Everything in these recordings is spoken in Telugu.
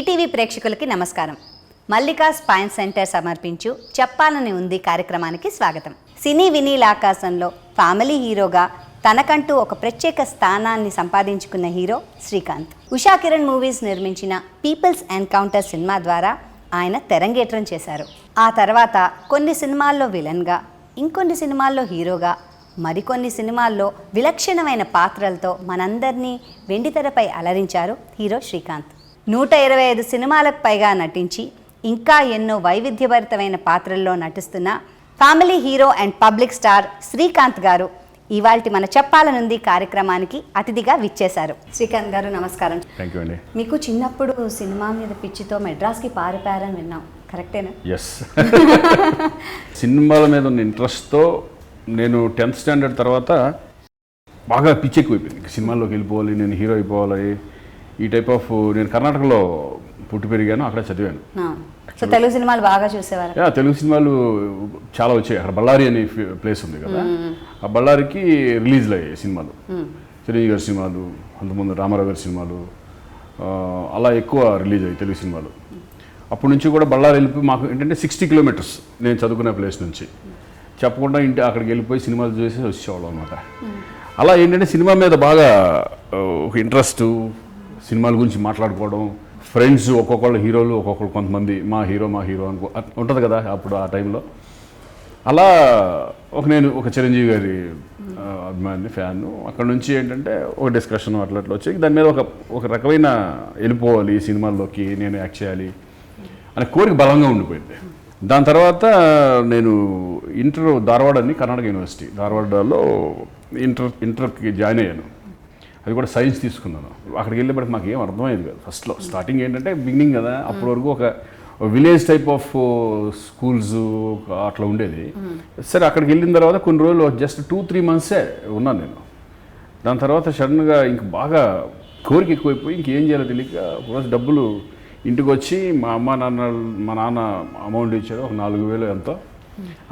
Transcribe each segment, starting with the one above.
ఈటీవీ ప్రేక్షకులకి నమస్కారం. మల్లికా స్పైన్ సెంటర్ సమర్పించు చెప్పాలని ఉంది కార్యక్రమానికి స్వాగతం. సినీ వినీల్ ఆకాశంలో ఫ్యామిలీ హీరోగా తనకంటూ ఒక ప్రత్యేక స్థానాన్ని సంపాదించుకున్న హీరో శ్రీకాంత్. ఉషా కిరణ్ మూవీస్ నిర్మించిన పీపుల్స్ ఎన్కౌంటర్ సినిమా ద్వారా ఆయన తెరంగేట్రం చేశారు. ఆ తర్వాత కొన్ని సినిమాల్లో విలన్గా, ఇంకొన్ని సినిమాల్లో హీరోగా, మరికొన్ని సినిమాల్లో విలక్షణమైన పాత్రలతో మనందరినీ వెండితెరపై అలరించారు హీరో శ్రీకాంత్. 125 సినిమాలకు పైగా నటించి ఇంకా ఎన్నో వైవిధ్యభరితమైన పాత్రల్లో నటిస్తున్న family hero and public star Srikanth గారు ఇవాల్టి మన చెప్పాలనుంది కార్యక్రమానికి అతిథిగా విచ్చేశారు. శ్రీకాంత్ గారు నమస్కారం. థ్యాంక్ యూ అండి. మీకు చిన్నప్పుడు సినిమా మీద పిచ్చితో మెడ్రాస్కి పారిపోయారని విన్నాం, కరెక్టేనా? ఎస్. సినిమాల మీద ఉన్న ఇంట్రెస్ట్తో నేను 10th స్టాండర్డ్ తర్వాత బాగా పిచ్చి ఎక్కువైపోయింది. సినిమాల్లోకి వెళ్ళిపోవాలి, నేను హీరో అయిపోవాలి, ఈ టైప్ ఆఫ్. నేను కర్ణాటకలో పుట్టి పెరిగాను, అక్కడ చదివాను. సో తెలుగు సినిమాలు బాగా చూసేవారు? తెలుగు సినిమాలు చాలా వచ్చాయి. అక్కడ బళ్ళారి అనే ప్లేస్ ఉంది కదా, ఆ బళ్ళారికి రిలీజ్లు అయ్యాయి సినిమాలు. చిరంజీవి గారి సినిమాలు, అంతకుముందు రామారావు గారి సినిమాలు, అలా ఎక్కువ రిలీజ్ అయ్యాయి తెలుగు సినిమాలు. అప్పటి నుంచి కూడా బళ్ళారి వెళ్ళిపోయి మాకు ఏంటంటే 60 కిలోమీటర్స్ నేను చదువుకునే ప్లేస్ నుంచి చెప్పకుండా అక్కడికి వెళ్ళిపోయి సినిమాలు చూసి వచ్చేవాళ్ళం అనమాట. అలా ఏంటంటే సినిమా మీద బాగా ఒక ఇంట్రెస్ట్, సినిమాల గురించి మాట్లాడుకోవడం, ఫ్రెండ్స్ ఒక్కొక్కళ్ళు హీరోలు, ఒక్కొక్కరు కొంతమంది మా హీరో అనుకో ఉంటుంది కదా అప్పుడు ఆ టైంలో. అలా నేను ఒక చిరంజీవి గారి అభిమాని, ఫ్యాన్. అక్కడ నుంచి ఏంటంటే ఒక డిస్కషన్ అట్లా వచ్చి దాని మీద ఒక రకమైన వెళ్ళిపోవాలి సినిమాల్లోకి, నేను యాక్ట్ చేయాలి అనే కోరిక బలంగా ఉండిపోయింది. దాని తర్వాత నేను ఇంటర్ ధారవాడ అని కర్ణాటక యూనివర్సిటీ ధారవాడలో ఇంటర్కి జాయిన్ అయ్యాను. అది కూడా సైన్స్ తీసుకున్నాను. అక్కడికి వెళ్ళేప్పటికి మాకు ఏం అర్థమయ్యేది కాదు. ఫస్ట్లో స్టార్టింగ్ ఏంటంటే బిగినింగ్ కదా, అప్పటి వరకు ఒక విలేజ్ టైప్ ఆఫ్ స్కూల్స్ అట్లా ఉండేది. సరే అక్కడికి వెళ్ళిన తర్వాత కొన్ని రోజులు జస్ట్ 2-3 మంత్సే ఉన్నాను నేను. దాని తర్వాత సడన్గా ఇంక బాగా కోరిక ఎక్కువైపోయి ఇంకేం చేయాలో తెలియక ఒకరోజు డబ్బులు ఇంటికి వచ్చి మా నాన్న అమౌంట్ ఇచ్చాడు, ఒక 4,000 ఎంతో.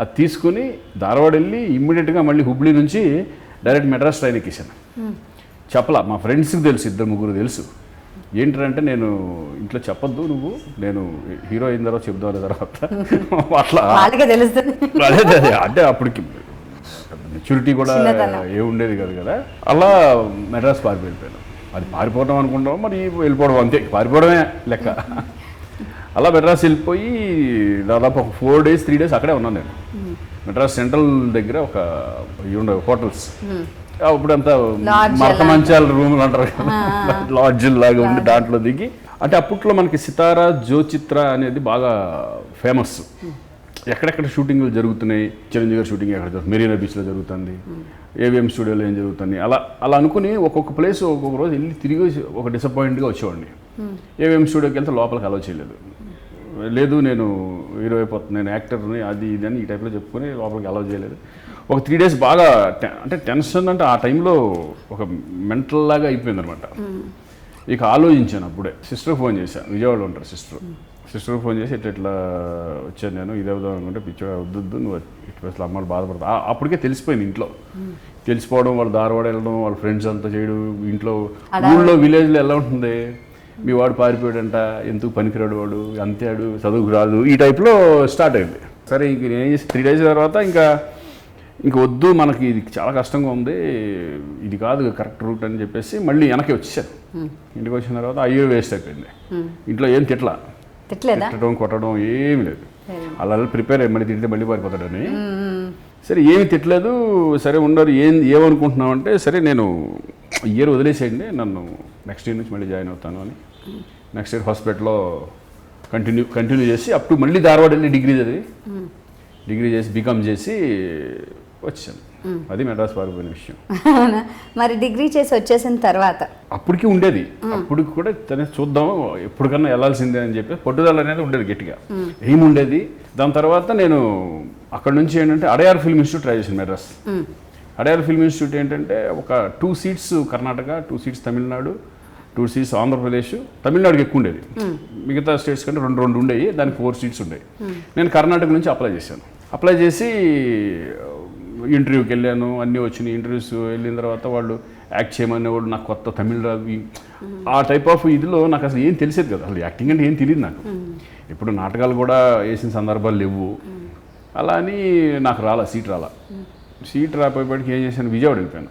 అది తీసుకుని ధారవాడ వెళ్ళి ఇమ్మీడియట్గా మళ్ళీ హుబ్లీ నుంచి డైరెక్ట్ మెడ్రాస్ ట్రైన్ ఎక్కేసాను. చెప్పలా, మా ఫ్రెండ్స్కి తెలుసు, 2-3 తెలుసు. ఏంటంటే నేను ఇంట్లో చెప్పొద్దు, నువ్వు నేను హీరో అయిన తర్వాత చెప్దాం తర్వాత అట్లా అదే అంటే అప్పటికి మెచ్యూరిటీ కూడా ఏముండేది కాదు కదా. అలా మెడ్రాస్ పారిపోయాను. అది పారిపోవడం అనుకుంటాం, మరి వెళ్ళిపోవడం అంతే, పారిపోవడమే లెక్క. అలా మెడ్రాస్ వెళ్ళిపోయి దాదాపు ఒక 4 days 3 days అక్కడే ఉన్నాను నేను. మెడ్రాస్ సెంట్రల్ దగ్గర ఒక హోటల్స్, అప్పుడంతా మరక మంచాల రూములు అంటారు కదా, లాడ్జిల్ లాగా ఉండి దాంట్లో దిగి. అంటే అప్పట్లో మనకి సితారా, జోచిత్ర అనేది బాగా ఫేమస్. ఎక్కడెక్కడ షూటింగ్లు జరుగుతున్నాయి, చిరంజీవి గారి షూటింగ్ ఎక్కడ జరుగుతుంది, మెరీనా బీచ్లో జరుగుతుంది, ఏవిఎం స్టూడియోలో ఏం జరుగుతుంది, అలా అనుకుని ఒక్కొక్క ప్లేస్ ఒక్కొక్క రోజు వెళ్ళి తిరిగి ఒక డిసప్పాయింట్గా వచ్చేవాడిని. ఏవిఎం స్టూడియోకి వెళ్తే లోపలికి అలౌ చేయలేదు. లేదు నేను హీరో అయిపోతుంది, నేను యాక్టర్ని, అది ఇది అని ఈ టైప్లో చెప్పుకొని లోపలికి అలౌ చేయలేదు. ఒక 3 days బాగా అంటే టెన్షన్, అంటే ఆ టైంలో ఒక మెంటల్ లాగా అయిపోయింది అనమాట. ఇక ఆలోచించాను. అప్పుడే సిస్టర్కి ఫోన్ చేశాను, విజయవాడలో ఉంటారు సిస్టర్కి ఫోన్ చేసి ఇట్లా వచ్చాను నేను, ఇదే అవుదాం అనుకుంటే పిచ్చిగా వద్దు నువ్వు ఇట్లా అసలు అమ్మాయిలు బాధపడతా. అప్పటికే తెలిసిపోయింది ఇంట్లో. తెలిసిపోవడం, వాళ్ళు ధారవాడ వెళ్ళడం, వాళ్ళ ఫ్రెండ్స్ అంతా చేయడం, ఇంట్లో ఊళ్ళో విలేజ్లో ఎలా ఉంటుంది, మీ వాడు పారిపోయాడంట, ఎందుకు పనికిరాడు వాడు, అంతేడు, చదువుకు రాదు, ఈ టైప్లో స్టార్ట్ అయింది. సరే ఇంక నేను చేసి 3 days తర్వాత ఇంక వద్దు, మనకి ఇది చాలా కష్టంగా ఉంది, ఇది కాదు కరెక్ట్ రూట్ అని చెప్పేసి మళ్ళీ వెనక్కి వచ్చేసాను. ఇంటికి వచ్చిన తర్వాత అయ్యో వేస్ట్ అయిపోయింది. ఇంట్లో ఏం తిట్టడం కొట్టడం ఏమి లేదు. అలా ప్రిపేర్ అయ్యి మళ్ళీ తింటే మళ్ళీ పారిపోతాడని. సరే ఏమి తిట్టలేదు. సరే ఉండరు, ఏమనుకుంటున్నావు అంటే, సరే నేను ఇయర్ వదిలేసేయండి, నన్ను నెక్స్ట్ ఇయర్ నుంచి మళ్ళీ జాయిన్ అవుతాను అని. నెక్స్ట్ ఇయర్ హాస్పిటల్లో కంటిన్యూ చేసి అప్ టు మళ్ళీ ధారవాడ వెళ్ళి డిగ్రీ చేసి బీకామ్ చేసి వచ్చాను. అది మెడ్రాస్ పారిపోయిన విషయం. మరి డిగ్రీ చేసి వచ్చేసిన తర్వాత అప్పటికి ఉండేది, అప్పటికి కూడా చూద్దాం ఎప్పటికన్నా వెళ్ళాల్సిందే అని చెప్పి పట్టుదల అనేది ఉండేది గట్టిగా, ఏముండేది. దాని తర్వాత నేను అక్కడ నుంచి ఏంటంటే అడయార్ ఫిల్మ్ ఇన్స్టిట్యూట్ ట్రై చేశాను మెడ్రాస్. అడయార్ ఫిల్మ్ ఇన్స్టిట్యూట్ ఏంటంటే ఒక 2 seats Karnataka, 2 seats Tamil Nadu, 2 seats Andhra Pradesh. తమిళనాడుకి ఎక్కువ ఉండేది, మిగతా స్టేట్స్ కంటే 2 ఉండేవి, దానికి 4 seats ఉండేవి. నేను కర్ణాటక నుంచి అప్లై చేసి ఇంటర్వ్యూకి వెళ్ళాను, అన్నీ వచ్చినాయి. ఇంటర్వ్యూస్ వెళ్ళిన తర్వాత వాళ్ళు యాక్ట్ చేయమనేవాడు, నాకు కొత్త తమిళ రాదు. ఆ టైప్ ఆఫ్ ఇదిలో నాకు అసలు ఏం తెలిసేది కదా, అసలు యాక్టింగ్ అంటే ఏం తెలియదు నాకు. ఇప్పుడు నాటకాలు కూడా వేసిన సందర్భాలు లేవు. అలా అని నాకు సీట్ రాపోయేపటికి ఏం చేశాను, విజయవాడ వెళ్ళిపోయాను.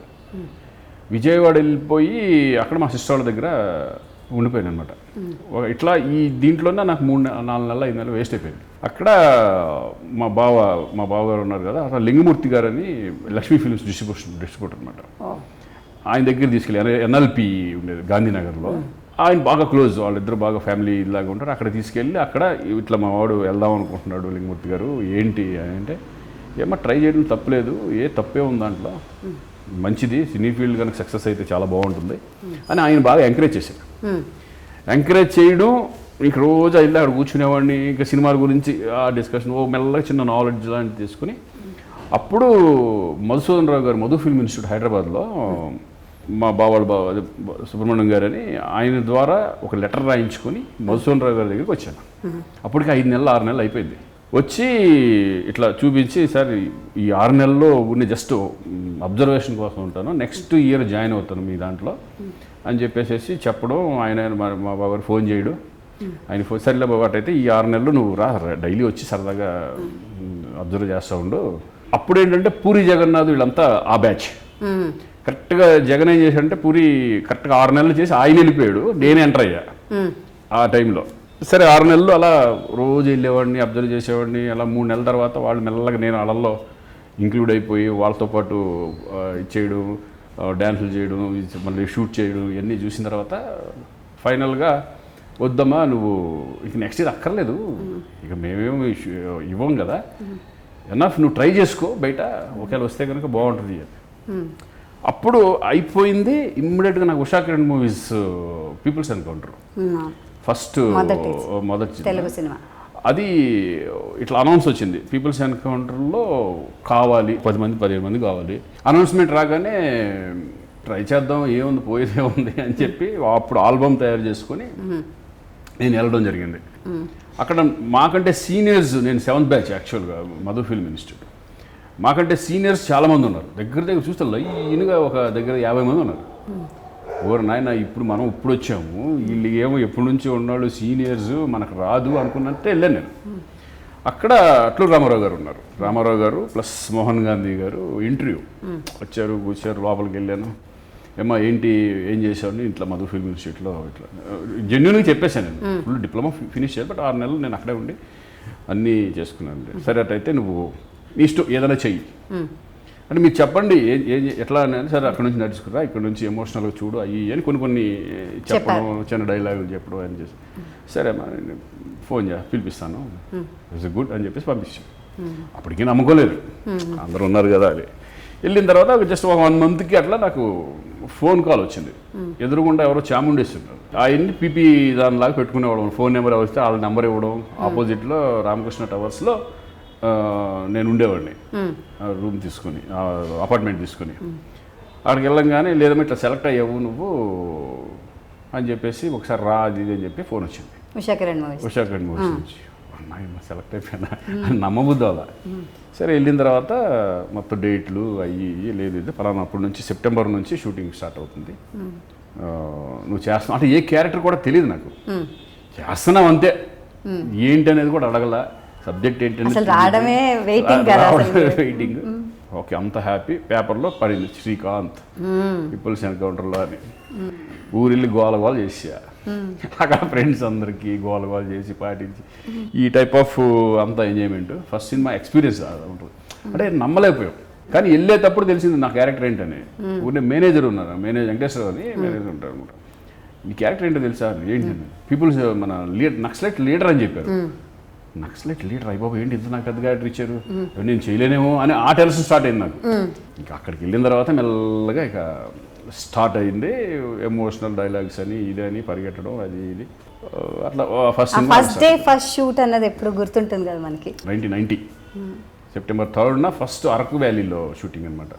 విజయవాడ వెళ్ళిపోయి అక్కడ మా సిస్టర్ వాళ్ళ దగ్గర ఉండిపోయాను అనమాట. ఇట్లా ఈ దీంట్లోనే నాకు 3-4 నెలలు 5 నెలలు వేస్ట్ అయిపోయింది. అక్కడ మా బావగారు ఉన్నారు కదా, అక్కడ లింగమూర్తి గారు అని లక్ష్మీ ఫిల్మ్స్ డిస్ట్రిబ్యూటర్ అనమాట. ఆయన దగ్గర తీసుకెళ్ళి ఎన్ఎల్పి ఉండేది గాంధీనగర్లో. ఆయన బాగా క్లోజ్, వాళ్ళిద్దరు బాగా ఫ్యామిలీ ఇలాగా ఉంటారు. అక్కడ తీసుకెళ్ళి అక్కడ ఇట్లా మా వాడు వెళ్దాం అనుకుంటున్నాడు లింగమూర్తి గారు, ఏంటి అని అంటే, ఏమో ట్రై చేయడం తప్పలేదు, తప్పే ఉంది దాంట్లో, మంచిది, సినీ ఫీల్డ్ కనుక సక్సెస్ అయితే చాలా బాగుంటుంది అని ఆయన బాగా ఎంకరేజ్ చేశారు. ఎంకరేజ్ చేయడం, ఇంక రోజు వెళ్ళి అక్కడ కూర్చునేవాడిని, ఇంకా సినిమాల గురించి ఆ డిస్కషన్, మెల్లగా చిన్న నాలెడ్జ్ లాంటి తీసుకుని, అప్పుడు మధుసూదన్ రావు గారు మధు ఫిల్మ్ ఇన్స్టిట్యూట్ హైదరాబాద్లో మా అదే సుబ్రహ్మణ్యం గారు అని ఆయన ద్వారా ఒక లెటర్ రాయించుకొని మధుసూదన్ రావు గారి దగ్గరికి వచ్చాను. అప్పటికి 5 నెలలు 6 నెలలు అయిపోయింది. వచ్చి ఇట్లా చూపించి, సార్ ఈ 6 నెలల్లో ఉన్న జస్ట్ అబ్జర్వేషన్ కోసం ఉంటాను, నెక్స్ట్ ఇయర్ జాయిన్ అవుతాను మీ దాంట్లో అని చెప్పేసి చెప్పడం. ఆయన మా బాబాగారు ఫోన్ చేయడం, ఆయన ఫోన్, సరేలే బాబు అయితే ఈ 6 నెలలు నువ్వు డైలీ వచ్చి సరదాగా అబ్జర్వ్ చేస్తూ ఉండు. అప్పుడు ఏంటంటే పూరి జగన్నాథ్ వీళ్ళంతా ఆ బ్యాచ్. కరెక్ట్గా జగన్ ఏం చేశాడంటే, పూరి కరెక్ట్గా 6 నెలలు చేసి ఆయన వెళ్ళిపోయాడు, నేను ఎంటర్ అయ్యా ఆ టైంలో. సరే 6 నెలలు అలా రోజు వెళ్ళేవాడిని, అబ్జర్వ్ చేసేవాడిని. అలా 3 నెలల తర్వాత వాళ్ళు మెల్లగా నేను వాళ్ళల్లో ఇంక్లూడ్ అయిపోయి వాళ్ళతో పాటు ఇచ్చేయడం, డ్యాన్సులు చేయడం, మళ్ళీ షూట్ చేయడం, ఇవన్నీ చూసిన తర్వాత ఫైనల్గా, వద్దమ్మా నువ్వు ఇక నెక్స్ట్ ఇయర్ అక్కర్లేదు, ఇక మేమేమి ఇవ్వం కదా, ఎనఫ్ నువ్వు ట్రై చేసుకో బయట, ఒకవేళ వస్తే కనుక బాగుంటుంది. అప్పుడు అయిపోయింది. ఇమ్మీడియట్గా నాకు Usha Kiran movies people's encounter first మొదటి తెలుగు సినిమా, అది ఇట్లా అనౌన్స్ వచ్చింది. పీపుల్స్ ఎన్కౌంటర్లో కావాలి 10 మంది 15 మంది కావాలి. అనౌన్స్మెంట్ రాగానే ట్రై చేద్దాం, ఏముంది పోయేదే ఉంది అని చెప్పి అప్పుడు ఆల్బమ్ తయారు చేసుకొని నేను వెళ్ళడం జరిగింది. అక్కడ మాకంటే సీనియర్స్, నేను 7th బ్యాచ్ యాక్చువల్గా మధు ఫిల్మ్ ఇన్స్టిట్యూట్. మాకంటే సీనియర్స్ చాలామంది ఉన్నారు. దగ్గర చూస్తే లైన్గా ఒక దగ్గర 50 మంది ఉన్నారు. ఓరు నాయన, మనం ఇప్పుడు వచ్చాము, వీళ్ళు ఏమో ఎప్పటి నుంచి ఉన్నాడు సీనియర్స్, మనకు రాదు అనుకున్నట్టే వెళ్ళాను నేను. అక్కడ అట్లూరు రామారావు గారు ఉన్నారు. రామారావు గారు ప్లస్ మోహన్ గాంధీ గారు ఇంటర్వ్యూ వచ్చారు, కూర్చారు. లోపలికి వెళ్ళాను. ఏమో ఏంటి, ఏం చేశాను ఇట్లా మధు ఫిల్మ్ ఇన్స్టిట్యూట్లో, ఇట్లా జెన్యున్గా చెప్పేశాను. నేను ఫుల్ డిప్లొమా ఫినిష్ చేయాలి, బట్ 6 నెలలు నేను అక్కడే ఉండి అన్నీ చేసుకున్నాను. సరే అట్టయితే నువ్వు నీ ఇష్టం ఏదైనా చెయ్యి అంటే మీరు చెప్పండి ఎట్లా అని. సరే అక్కడ నుంచి నడుచుకురా, ఇక్కడ నుంచి ఎమోషనల్గా చూడు అయ్యి అని కొన్ని చెప్పడం, చిన్న డైలాగులు చెప్పడం అని చేసి, సరే అమ్మా ఫోన్ పిలిపిస్తాను, ఇట్స్ గుడ్ అని చెప్పేసి పంపించాను. అప్పటికీ నమ్ముకోలేదు, అందరూ ఉన్నారు కదా. అది వెళ్ళిన తర్వాత జస్ట్ ఒక 1 మంత్కి అట్లా నాకు ఫోన్ కాల్ వచ్చింది. ఎదురుగుండా ఎవరో చాముండేస్తున్నారు. ఆయన్ని పీపీ దానిలాగా పెట్టుకునేవాడు. ఫోన్ నెంబర్ వస్తే వాళ్ళ నెంబర్ ఇవ్వడం. ఆపోజిట్లో రామకృష్ణ టవర్స్లో నేను ఉండేవాడిని, రూమ్ తీసుకుని, అపార్ట్మెంట్ తీసుకుని. అక్కడికి వెళ్ళంగానే, లేదమ్మా ఇట్లా సెలెక్ట్ అయ్యావు నువ్వు అని చెప్పేసి ఒకసారి రా అది ఇది అని చెప్పి ఫోన్ వచ్చింది. ఉషా కిరణ్ మూవీస్ నుంచి. అమ్మాయి సెలెక్ట్ అయిపోయినా నమ్మబుద్ధి అలా. సరే వెళ్ళిన తర్వాత మొత్తం డేట్లు అయ్యి లేదు, ఫలానా అప్పటి నుంచి సెప్టెంబర్ నుంచి షూటింగ్ స్టార్ట్ అవుతుంది, నువ్వు చేస్తున్నావు అంటే ఏ క్యారెక్టర్ కూడా తెలియదు నాకు, చేస్తున్నావు అంతే, ఏంటి అనేది కూడా అడగల, సబ్జెక్ట్ ఏంటంటే వెయిటింగ్. ఓకే, అంత హ్యాపీ. పేపర్లో పడింది శ్రీకాంత్ పీపుల్స్ ఎన్కౌంటర్లో అని. ఊరిల్లి గోల చేసా అక్కడ ఫ్రెండ్స్ అందరికీ గోల చేసి పాటించి ఈ టైప్ ఆఫ్ అంత ఎంజాయ్మెంట్. ఫస్ట్ సినిమా ఎక్స్పీరియన్స్ ఉంటుంది. అంటే నమ్మలేకపోయాం, కానీ వెళ్ళేటప్పుడు తెలిసింది నా క్యారెక్టర్ ఏంటని. ఊరిని మేనేజర్ ఉన్నారు, వెంకటేశ్వర అని మేనేజర్ ఉంటారు అనమాట. మీ క్యారెక్టర్ ఏంటో తెలుసా, ఏంటండి పీపుల్స్ మన నక్సలైట్ లీడర్ అని చెప్పారు. నక్సలైట్ లీడర్ అయ్యబాబు ఏంటి ఇంత నాకు పెద్ద క్యారెక్టర్ ఇచ్చారు, నేను చేయలేనేమో అని ఆ టెన్షన్ స్టార్ట్ అయింది నాకు. ఇంకా అక్కడికి వెళ్ళిన తర్వాత మెల్లగా ఇక స్టార్ట్ అయింది ఎమోషనల్ డైలాగ్స్ అని ఇదని పరిగెట్టడం అది ఇది అట్లా. ఫస్ట్ షూట్ అన్నది ఎప్పుడు గుర్తుంటుంది కదా మనకి. 1990 సెప్టెంబర్ 3rd ఫస్ట్ అరకు వ్యాలీలో షూటింగ్ అనమాట.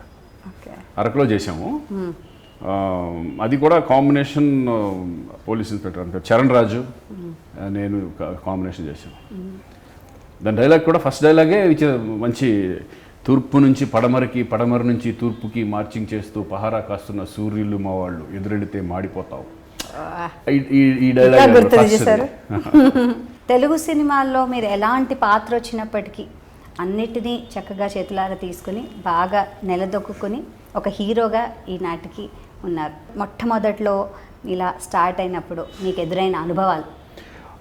అరకులో చేసాము. అది కూడా కాంబినేషన్ పోలీస్ ఇన్స్పెక్టర్ అంటే చరణ్ రాజు నేను కాంబినేషన్ చేశాను. దాని డైలాగ్ కూడా ఫస్ట్ డైలాగే మంచి తూర్పు నుంచి పడమరకి, పడమర నుంచి తూర్పుకి మార్చింగ్ చేస్తూ పహారా కాస్తున్న సూర్యులు మా వాళ్ళు, ఎదురెడితే మాడిపోతావు. ఈ డైలాగ్ గుర్తు చేశారు. తెలుగు సినిమాల్లో మీరు ఎలాంటి పాత్ర వచ్చినప్పటికీ అన్నిటినీ చక్కగా చేతులారా తీసుకుని బాగా నిలదొక్కుని ఒక హీరోగా ఈనాటికి ఉన్నారు. మొట్టమొదట్లో ఇలా స్టార్ట్ అయినప్పుడు మీకు ఎదురైన అనుభవాలు?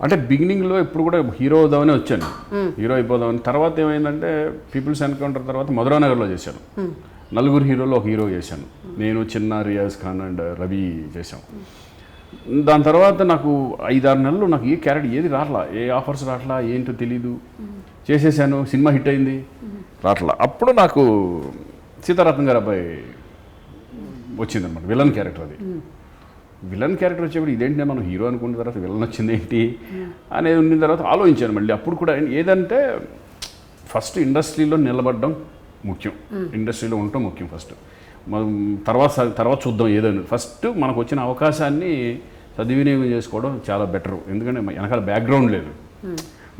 అంటే బిగినింగ్లో ఇప్పుడు కూడా హీరో అవుదామని వచ్చాను, హీరో అయిపోదామని. తర్వాత ఏమైందంటే పీపుల్స్ ఎన్కౌంటర్ తర్వాత మధురానగర్లో చేశాను. నలుగురు హీరోలో ఒక హీరో చేశాను నేను, చిన్న, రియాజ్ ఖాన్ అండ్ రవి చేశాం. దాని తర్వాత నాకు 5-6 నెలలు నాకు ఏ క్యారెక్టర్ ఏది రాట్లా, ఏ ఆఫర్స్ రాట్లా, ఏంటో తెలీదు. చేసేసాను, సినిమా హిట్ అయింది, రాట్లా. అప్పుడు నాకు సీతారత్నం గారు అబ్బాయి వచ్చిందనమాట, విలన్ క్యారెక్టర్. అది విలన్ క్యారెక్టర్ వచ్చేప్పుడు ఇదేంటి మనం హీరో అనుకున్న తర్వాత విలన్ వచ్చింది ఏంటి అనేది ఉన్న తర్వాత ఆలోచించాను మళ్ళీ. అప్పుడు కూడా ఏదంటే ఫస్ట్ ఇండస్ట్రీలో నిలబడడం ముఖ్యం, ఇండస్ట్రీలో ఉండటం ముఖ్యం ఫస్ట్. మనం తర్వాత చూద్దాం ఏదైనా. ఫస్ట్ మనకు వచ్చిన అవకాశాన్ని సద్వినియోగం చేసుకోవడం చాలా బెటర్. ఎందుకంటే వెనకాల బ్యాక్గ్రౌండ్ లేదు,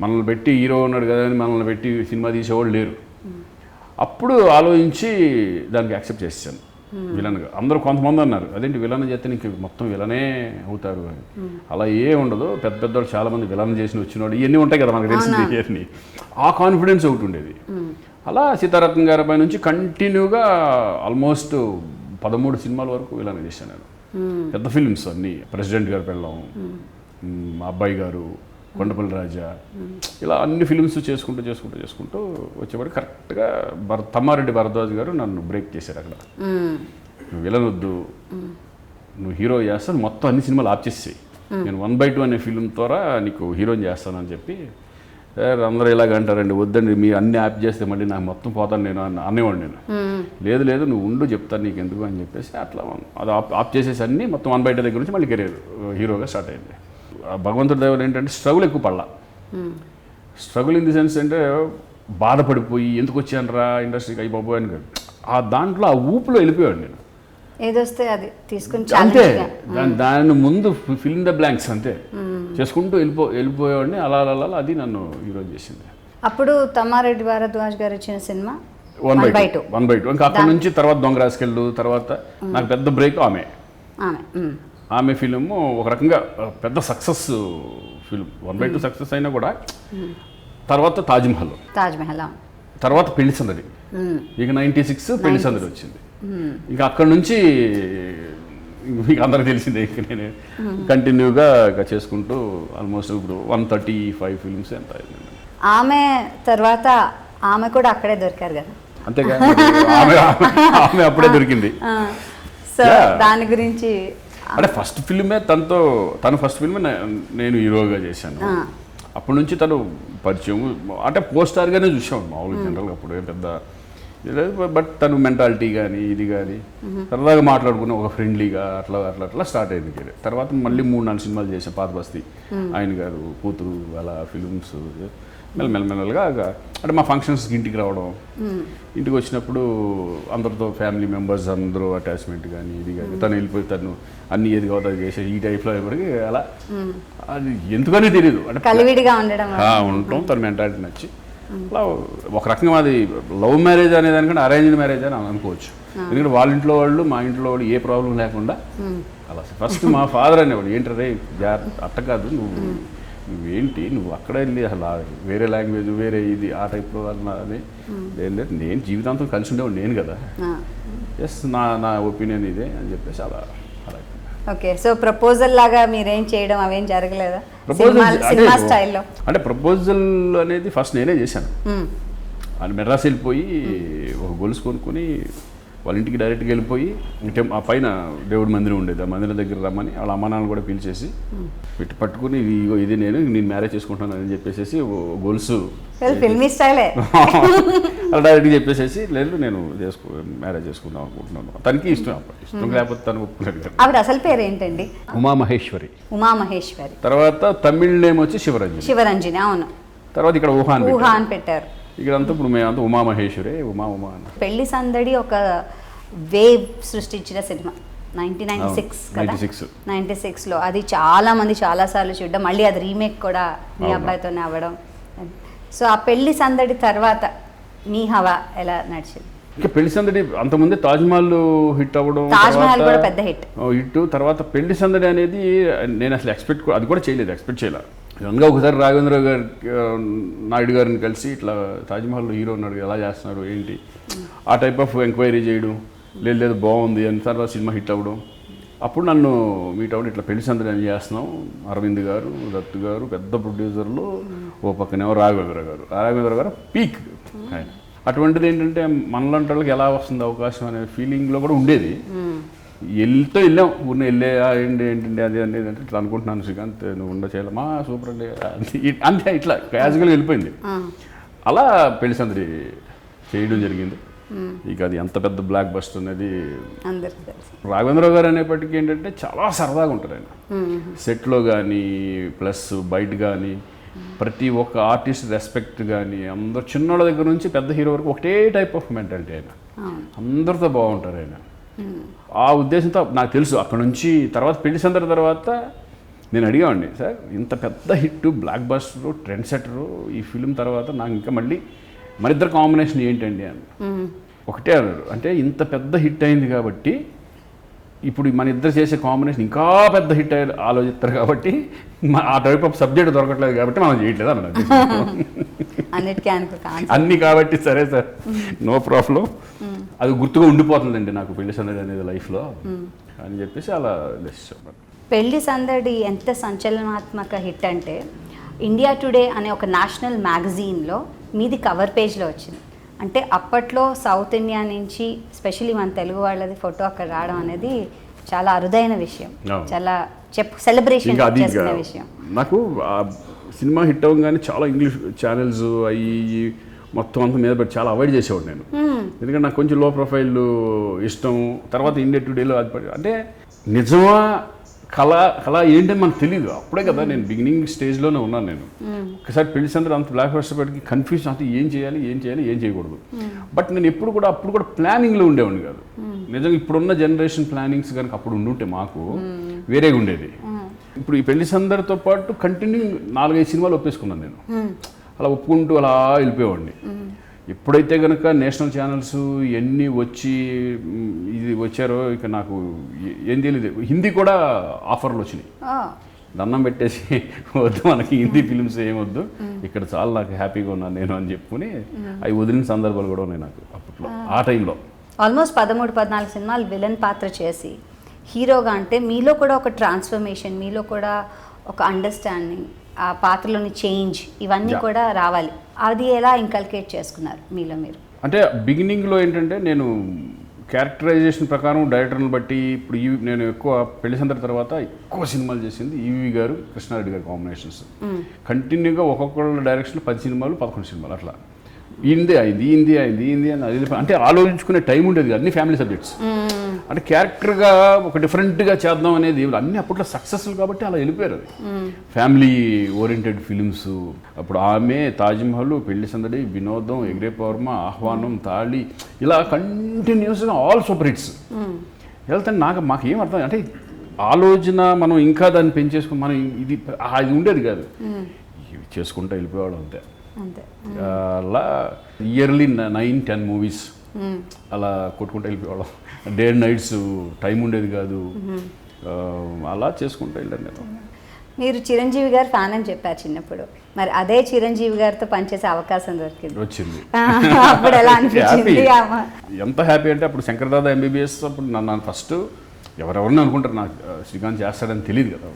మనల్ని పెట్టి హీరో ఉన్నాడు కదా అని మనల్ని పెట్టి సినిమా తీసేవాళ్ళు లేరు. అప్పుడు ఆలోచించి దానికి యాక్సెప్ట్ చేసాను విలన్గా. అందరూ కొంతమంది అన్నారు అదేంటి విలన్ చేస్తే నీకు మొత్తం విలనే అవుతారు అని. అలా ఏ ఉండదు, పెద్ద పెద్దవాళ్ళు చాలామంది విలన్ చేసి వచ్చినవాడు ఇవన్నీ ఉంటాయి కదా మనకు తెలిసింది. ఇవన్నీ ఆ కాన్ఫిడెన్స్ ఒకటి ఉండేది. అలా సీతారత్నం గారి పై నుంచి కంటిన్యూగా ఆల్మోస్ట్ 13 సినిమాల వరకు విలన్ చేశాను నేను. పెద్ద ఫిల్మ్స్ అన్నీ, ప్రెసిడెంట్ గారు పెళ్ళాం, మా అబ్బాయి గారు, కొండపల్లి రాజా, ఇలా అన్ని ఫిల్మ్స్ చేసుకుంటూ వచ్చేవాడు. కరెక్ట్గా తమ్మారెడ్డి భరద్వాజ్ గారు నన్ను బ్రేక్ చేశారు అక్కడ. నువ్వు విలన్ వద్దు, నువ్వు హీరో చేస్తాను, మొత్తం అన్ని సినిమాలు ఆప్ చేసేయి, నేను 1/2 అనే ఫిల్మ్ ద్వారా నీకు హీరోని చేస్తానని చెప్పి. సార్ అందరూ ఇలాగ అంటారండి, వద్దండి మీరు అన్ని యాప్ చేస్తే మళ్ళీ నాకు మొత్తం పోతాను నేను అనేవాడు. నేను లేదు నువ్వు ఉండు చెప్తాను నీకు ఎందుకు అని చెప్పేసి అట్లా అది ఆప్ చేసేసి అన్ని మొత్తం 1/2 దగ్గర నుంచి మళ్ళీ కెరీర్ హీరోగా స్టార్ట్ అయింది. భగవంతుడి దైవం ఏంటంటే స్ట్రగుల్ ఎక్కువ పడలా. స్ట్రగుల్ ఇన్ ది సెన్స్ అంటే బాధపడిపోయి ఎందుకు వచ్చాను ఇండస్ట్రీకి అయిపోయాను కాదు, ఆ దాంట్లో ఆ ఊపులో వెళ్ళిపోయాడు నేను. ఏదొస్తే అది తీసుకుని అంతే, దాని ముందు ఫిల్ ఇన్ ద బ్లాంక్స్ అంతే చేసుకుంటూ వెళ్ళిపోయేవాడిని. అలా అది నన్ను హీరో చేసింది. అప్పుడు తమ్మారెడ్డి భారద్వాజ్ గారు ఇచ్చిన సినిమా 1/2. ఇంకా అక్కడ నుంచి తర్వాత దొంగ రాసుకెళ్ళు, తర్వాత నాకు పెద్ద బ్రేక్ ఆమె ఫిలిం ఒక రకంగా పెద్ద సక్సెస్ ఫిలిం. 1/2 సక్సెస్ అయినా కూడా తర్వాత తాజ్మహల్, తర్వాత పెళ్లి సందడి, ఇక 96 పెళ్లి సందడి వచ్చింది. ఇంకా అక్కడి నుంచి మీకు అందరికి తెలిసిందే. ఇక నేను కంటిన్యూగా చేసుకుంటూ ఆల్మోస్ట్ ఇప్పుడు 135 ఫిలిమ్స్ ఎంత అయింది. ఆమె తర్వాత ఆమె కూడా అక్కడే దొరికారు కదా. అంతేగా, ఆమె అప్పుడే దొరికింది. సో దాని గురించి అంటే ఫస్ట్ ఫిల్మే తను ఫస్ట్ ఫిల్మే నేను హీరోగా చేశాను. అప్పటి నుంచి తను పరిచయం, అంటే పోస్ట్ స్టార్గానే చూసాం మామూలుగా జనరల్గా. అప్పుడు పెద్ద బట్ తను మెంటాలిటీ కానీ ఇది కానీ సరదాగా మాట్లాడుకున్న ఒక ఫ్రెండ్లీగా అట్లా స్టార్ట్ అయింది. తర్వాత మళ్ళీ 3-4 సినిమాలు చేసాం. పాత బస్తీ, ఆయన గారు కూతురు, అలా ఫిలిమ్స్ మెల్లమెల్లగా. అంటే మా ఫంక్షన్స్కి ఇంటికి రావడం, ఇంటికి వచ్చినప్పుడు అందరితో ఫ్యామిలీ మెంబర్స్ అందరూ అటాచ్మెంట్ కానీ ఇది కానీ, తను వెళ్ళిపోయి తను అన్ని ఏది కావాలి అది చేసే ఈ టైప్లో ఎవరికి అలా అది ఎందుకని తెలియదు. అంటే కలివిడిగా ఉండటం తన మెంటాలిటీ నచ్చి అలా ఒక రకంగా అది లవ్ మ్యారేజ్ అనే దానికంటే అరేంజ్డ్ మ్యారేజ్ అని అనుకోవచ్చు. ఎందుకంటే వాళ్ళ ఇంట్లో వాళ్ళు మా ఇంట్లో వాళ్ళు ఏ ప్రాబ్లం లేకుండా అలా. ఫస్ట్ మా ఫాదర్ అనేవాడు ఏంటంటే అట్ట కాదు, నువ్వేంటి నువ్వు అక్కడ వెళ్ళి అసలు వేరే లాంగ్వేజ్ వేరే ఇది ఆ టైప్లో అన్నది నేను జీవితాంతం కలిసి ఉండేవాడు నేను కదా. ఎస్ నా ఒపీనియన్ ఇదే అని చెప్పేసి అలా. ఓకే, సో ప్రపోజల్ లాగా మీరేం చేయడం అవేం జరగలేదా సినిమా స్టైల్లో? అంటే ప్రపోజల్ అనేది ఫస్ట్ నేనే చేశాను. అని మెడ్రాస్ వెళ్ళిపోయి ఒక గొలుసు కొనుక్కొని వాళ్ళ ఇంటికి డైరెక్ట్గా వెళ్ళిపోయి ఆ పైన దేవుడి మందిరం ఉండేది, ఆ మందిరం దగ్గర రమ్మని వాళ్ళ అమ్మ నాన్న కూడా పిలిచేసి పట్టుకుని ఇది నేను మ్యారేజ్ చేసుకుంటాను అని చెప్పేసి గొలుసు ఫిల్మీ స్టైలే అలా డైరెక్ట్గా చెప్పేసి లేదు నేను మ్యారేజ్ చేసుకుందాం అనుకుంటున్నాను. తనకి ఇష్టం లేకపోతే తను ఒప్పుకున్నాడు. ఆవిడ అసలు పేరు ఏంటండి? ఉమామహేశ్వరి. తర్వాత తమిళ్ నేమ్ వచ్చి శివరంజని. అవును. తర్వాత ఇక్కడ ఊహా అని పెట్టారు. ఇక్కడంతా ఇప్పుడు మేమంతా ఉమామహేశ్వరే ఉమా అని. పెళ్లి సందడి ఒక వేవ్ సృష్టించిన సినిమా 96లో. అది చాలా మంది చాలాసార్లు చూడడం, మళ్ళీ అది రీమేక్ కూడా మీ అబ్బాయితోనే అవ్వడం. సో ఆ పెళ్లి సందడి తర్వాత మీ హవా ఎలా నడిచింది? ఇంకా పెళ్లి సందడి అంతకుముందే తాజ్మహల్ హిట్ అవ్వడం, తాజ్మహల్ కూడా పెద్ద హిట్. తర్వాత పెళ్లి సందడి అనేది నేను అసలు అది కూడా ఎక్స్పెక్ట్ చేయలేదు. సడన్గా ఒకసారి రాఘవేంద్ర గారు నాయుడు గారిని కలిసి ఇట్లా తాజ్మహల్ హీరో ఉన్నాడు ఎలా చేస్తున్నారు ఏంటి ఆ టైప్ ఆఫ్ ఎంక్వైరీ చేయడం, లేదు బాగుంది అని తర్వాత సినిమా హిట్ అవ్వడం. అప్పుడు నన్ను మీట్ అవ్వడం, ఇట్లా పెళ్లి సందడి అని చేస్తున్నాం, అరవింద్ గారు, దత్తు గారు పెద్ద ప్రొడ్యూసర్లు, ఓ పక్కనేమో రాఘవేంద్ర గారు పీక్ ఆయన. అటువంటిది ఏంటంటే మనలాంటి వాళ్ళకి ఎలా వస్తుంది అవకాశం అనే ఫీలింగ్లో కూడా ఉండేది. వెళ్ళాం ఊరిని ఏంటంటే అది అనేది అంటే ఇట్లా అనుకుంటున్నాను, శ్రీకాంత్ నువ్వు చేయలేమా సూపర్ అండి అంతే ఇట్లా క్యాజువల్గా వెళ్ళిపోయింది. అలా పెళ్లి సందడి చేయడం జరిగింది. ఇక అది ఎంత పెద్ద బ్లాక్ బస్టర్ అనేది రాఘవేంద్రరావు గారు అనేప్పటికీ ఏంటంటే చాలా సరదాగా ఉంటుంది ఆయన. సెట్లో కానీ ప్లస్ బయట కానీ ప్రతి ఒక్క ఆర్టిస్ట్ రెస్పెక్ట్ కానీ అందరు చిన్నోళ్ళ దగ్గర నుంచి పెద్ద హీరో వరకు ఒకటే టైప్ ఆఫ్ మెంటాలిటీ ఆయన. అందరితో బాగుంటారు ఆయన. ఆ ఉద్దేశంతో నాకు తెలుసు. అక్కడ నుంచి తర్వాత పెళ్లి సందడి తర్వాత నేను అడిగామండి, సార్ ఇంత పెద్ద hit block buster trend shutter ఈ ఫిలిం తర్వాత నాకు ఇంకా మళ్ళీ మరిద్దరు కాంబినేషన్ ఏంటండి అని. ఒకటే అన్నారు, అంటే ఇంత పెద్ద హిట్ అయింది కాబట్టి ఇప్పుడు మన ఇద్దరు చేసే కాంబినేషన్ ఇంకా పెద్ద హిట్ అయ్యి ఆలోచిస్తారు కాబట్టి ఆ టైప్ ఆఫ్ సబ్జెక్ట్ దొరకట్లేదు కాబట్టి మనం చేయట్లేదు అన్నది. అన్నీ కాబట్టి సరే సార్ నో ప్రాబ్లం, అది గుర్తుగా ఉండిపోతుందండి నాకు పెళ్లి సందడి అనేది లైఫ్లో అని చెప్పేసి అలా చేసాం. పెళ్లి సందడి ఎంత సంచలనాత్మక హిట్ అంటే ఇండియా టుడే అనే ఒక నేషనల్ మ్యాగజైన్లో మీది కవర్ పేజ్లో వచ్చింది. అంటే అప్పట్లో సౌత్ ఇండియా నుంచి స్పెషల్లీ మన తెలుగు వాళ్ళది ఫోటో అక్కడ రావడం అనేది చాలా అరుదైన విషయం, చాలా సెలబ్రేషన్ చేసుకునే విషయం. నాకు సినిమా హిట్ అవ్వగానే చాలా ఇంగ్లీష్ ఛానల్స్ అవి మొత్తం అంతా మీద పెట్టి చాలా అవాయిడ్ చేసేవాడు నేను. ఎందుకంటే నాకు కొంచెం లో ప్రొఫైల్ ఇష్టం. తర్వాత ఇండియా టుడేలో అది అంటే నిజమా కళ ఏంటని మనకు తెలియదు. అప్పుడే కదా నేను బిగినింగ్ స్టేజ్లోనే ఉన్నాను. నేను ఒకసారి పెళ్లి సందడి అంత బ్లాక్ బస్టర్కి కన్ఫ్యూజన్ అంటే ఏం చేయాలి ఏం చేయకూడదు. బట్ నేను అప్పుడు కూడా ప్లానింగ్లో ఉండేవాడిని కాదు. నిజంగా ఇప్పుడున్న జనరేషన్ ప్లానింగ్స్ కనుక అప్పుడు ఉండుంటే మాకు వేరేగా ఉండేది. ఇప్పుడు ఈ పెళ్లి సందడితో పాటు కంటిన్యూ 4-5 సినిమాలు ఒప్పేసుకున్నాను నేను. అలా ఒప్పుకుంటూ అలా వెళ్ళిపోయేవాడిని. ఎప్పుడైతే కనుక నేషనల్ ఛానల్స్ ఇవన్నీ వచ్చి ఇది వచ్చారో ఇక నాకు ఏం తెలియదు. హిందీ కూడా ఆఫర్లు వచ్చినాయి. దండం పెట్టేసి వద్దు మనకి హిందీ ఫిలిమ్స్ ఏమొద్దు, ఇక్కడ చాలా నాకు హ్యాపీగా ఉన్నాను నేను అని చెప్పుకుని అవి వదిలిన సందర్భాలు కూడా ఉన్నాయి నాకు అప్పట్లో. ఆ టైంలో ఆల్మోస్ట్ 13-14 సినిమాలు విలన్ పాత్ర చేసి హీరోగా అంటే మీలో కూడా ఒక ట్రాన్స్ఫర్మేషన్, మీలో కూడా ఒక అండర్స్టాండింగ్, ఆ పాత్రలోని చేంజ్ ఇవన్నీ కూడా రావాలి. అది ఎలా ఇంకల్కేట్ చేసుకున్నారు మీలో మీరు? అంటే బిగినింగ్లో ఏంటంటే నేను క్యారెక్టరైజేషన్ ప్రకారం డైరెక్టర్ని బట్టి ఇప్పుడు నేను ఎక్కువ పెళ్లి సందడి తర్వాత ఎక్కువ సినిమాలు చేసింది ఈవి గారు కృష్ణారెడ్డి గారు కాంబినేషన్స్. కంటిన్యూగా ఒక్కొక్కళ్ళ డైరెక్షన్లో 10 సినిమాలు 11 సినిమాలు అట్లా ఇంది అయింది అని అది అంటే ఆలోచించుకునే టైం ఉండేది. అన్ని ఫ్యామిలీ సబ్జెక్ట్స్ అంటే క్యారెక్టర్గా ఒక డిఫరెంట్గా చేద్దాం అనేది అన్ని అప్పట్లో సక్సెస్ఫుల్ కాబట్టి అలా వెళ్ళిపోయారు. అది ఫ్యామిలీ ఓరియంటెడ్ ఫిలిమ్స్. అప్పుడు ఆమె, తాజ్మహల్, పెళ్లి సందడి, వినోదం, ఎగ్రే పవర్మ, ఆహ్వానం, తాళి ఇలా కంటిన్యూస్గా ఆల్ సూపర్ హిట్స్ వెళ్తాను. మాకు ఏం అర్థం అంటే ఆలోచన మనం ఇంకా దాన్ని పెంచేసుకుని మనం ఇది ఉండేది కాదు, ఇవి చేసుకుంటూ వెళ్ళిపోయేవాళ్ళం అంతే. అలా ఇయర్లీ 9-10 మూవీస్ అలా కొట్టుకుంటూ వెళ్ళిపోయేవాళ్ళం. డే అండ్ నైట్స్ టైం ఉండేది కాదు. అలా చేసుకుంటూ వెళ్ళాను నేను. మీరు చిరంజీవి గారు ఫ్యాన్ అని చెప్పారు చిన్నప్పుడు, మరి అదే చిరంజీవి గారితో పనిచేసే అవకాశం వచ్చింది. అప్పుడు ఎలా అనిపించింది? ఎంత హ్యాపీ అంటే అప్పుడు శంకర్దాదా ఎంబీబీఎస్ అప్పుడు నన్ను ఫస్ట్ ఎవరెవరిని అనుకుంటారు, నాకు శ్రీకాంత్ చేస్తాడని తెలియదు కదా.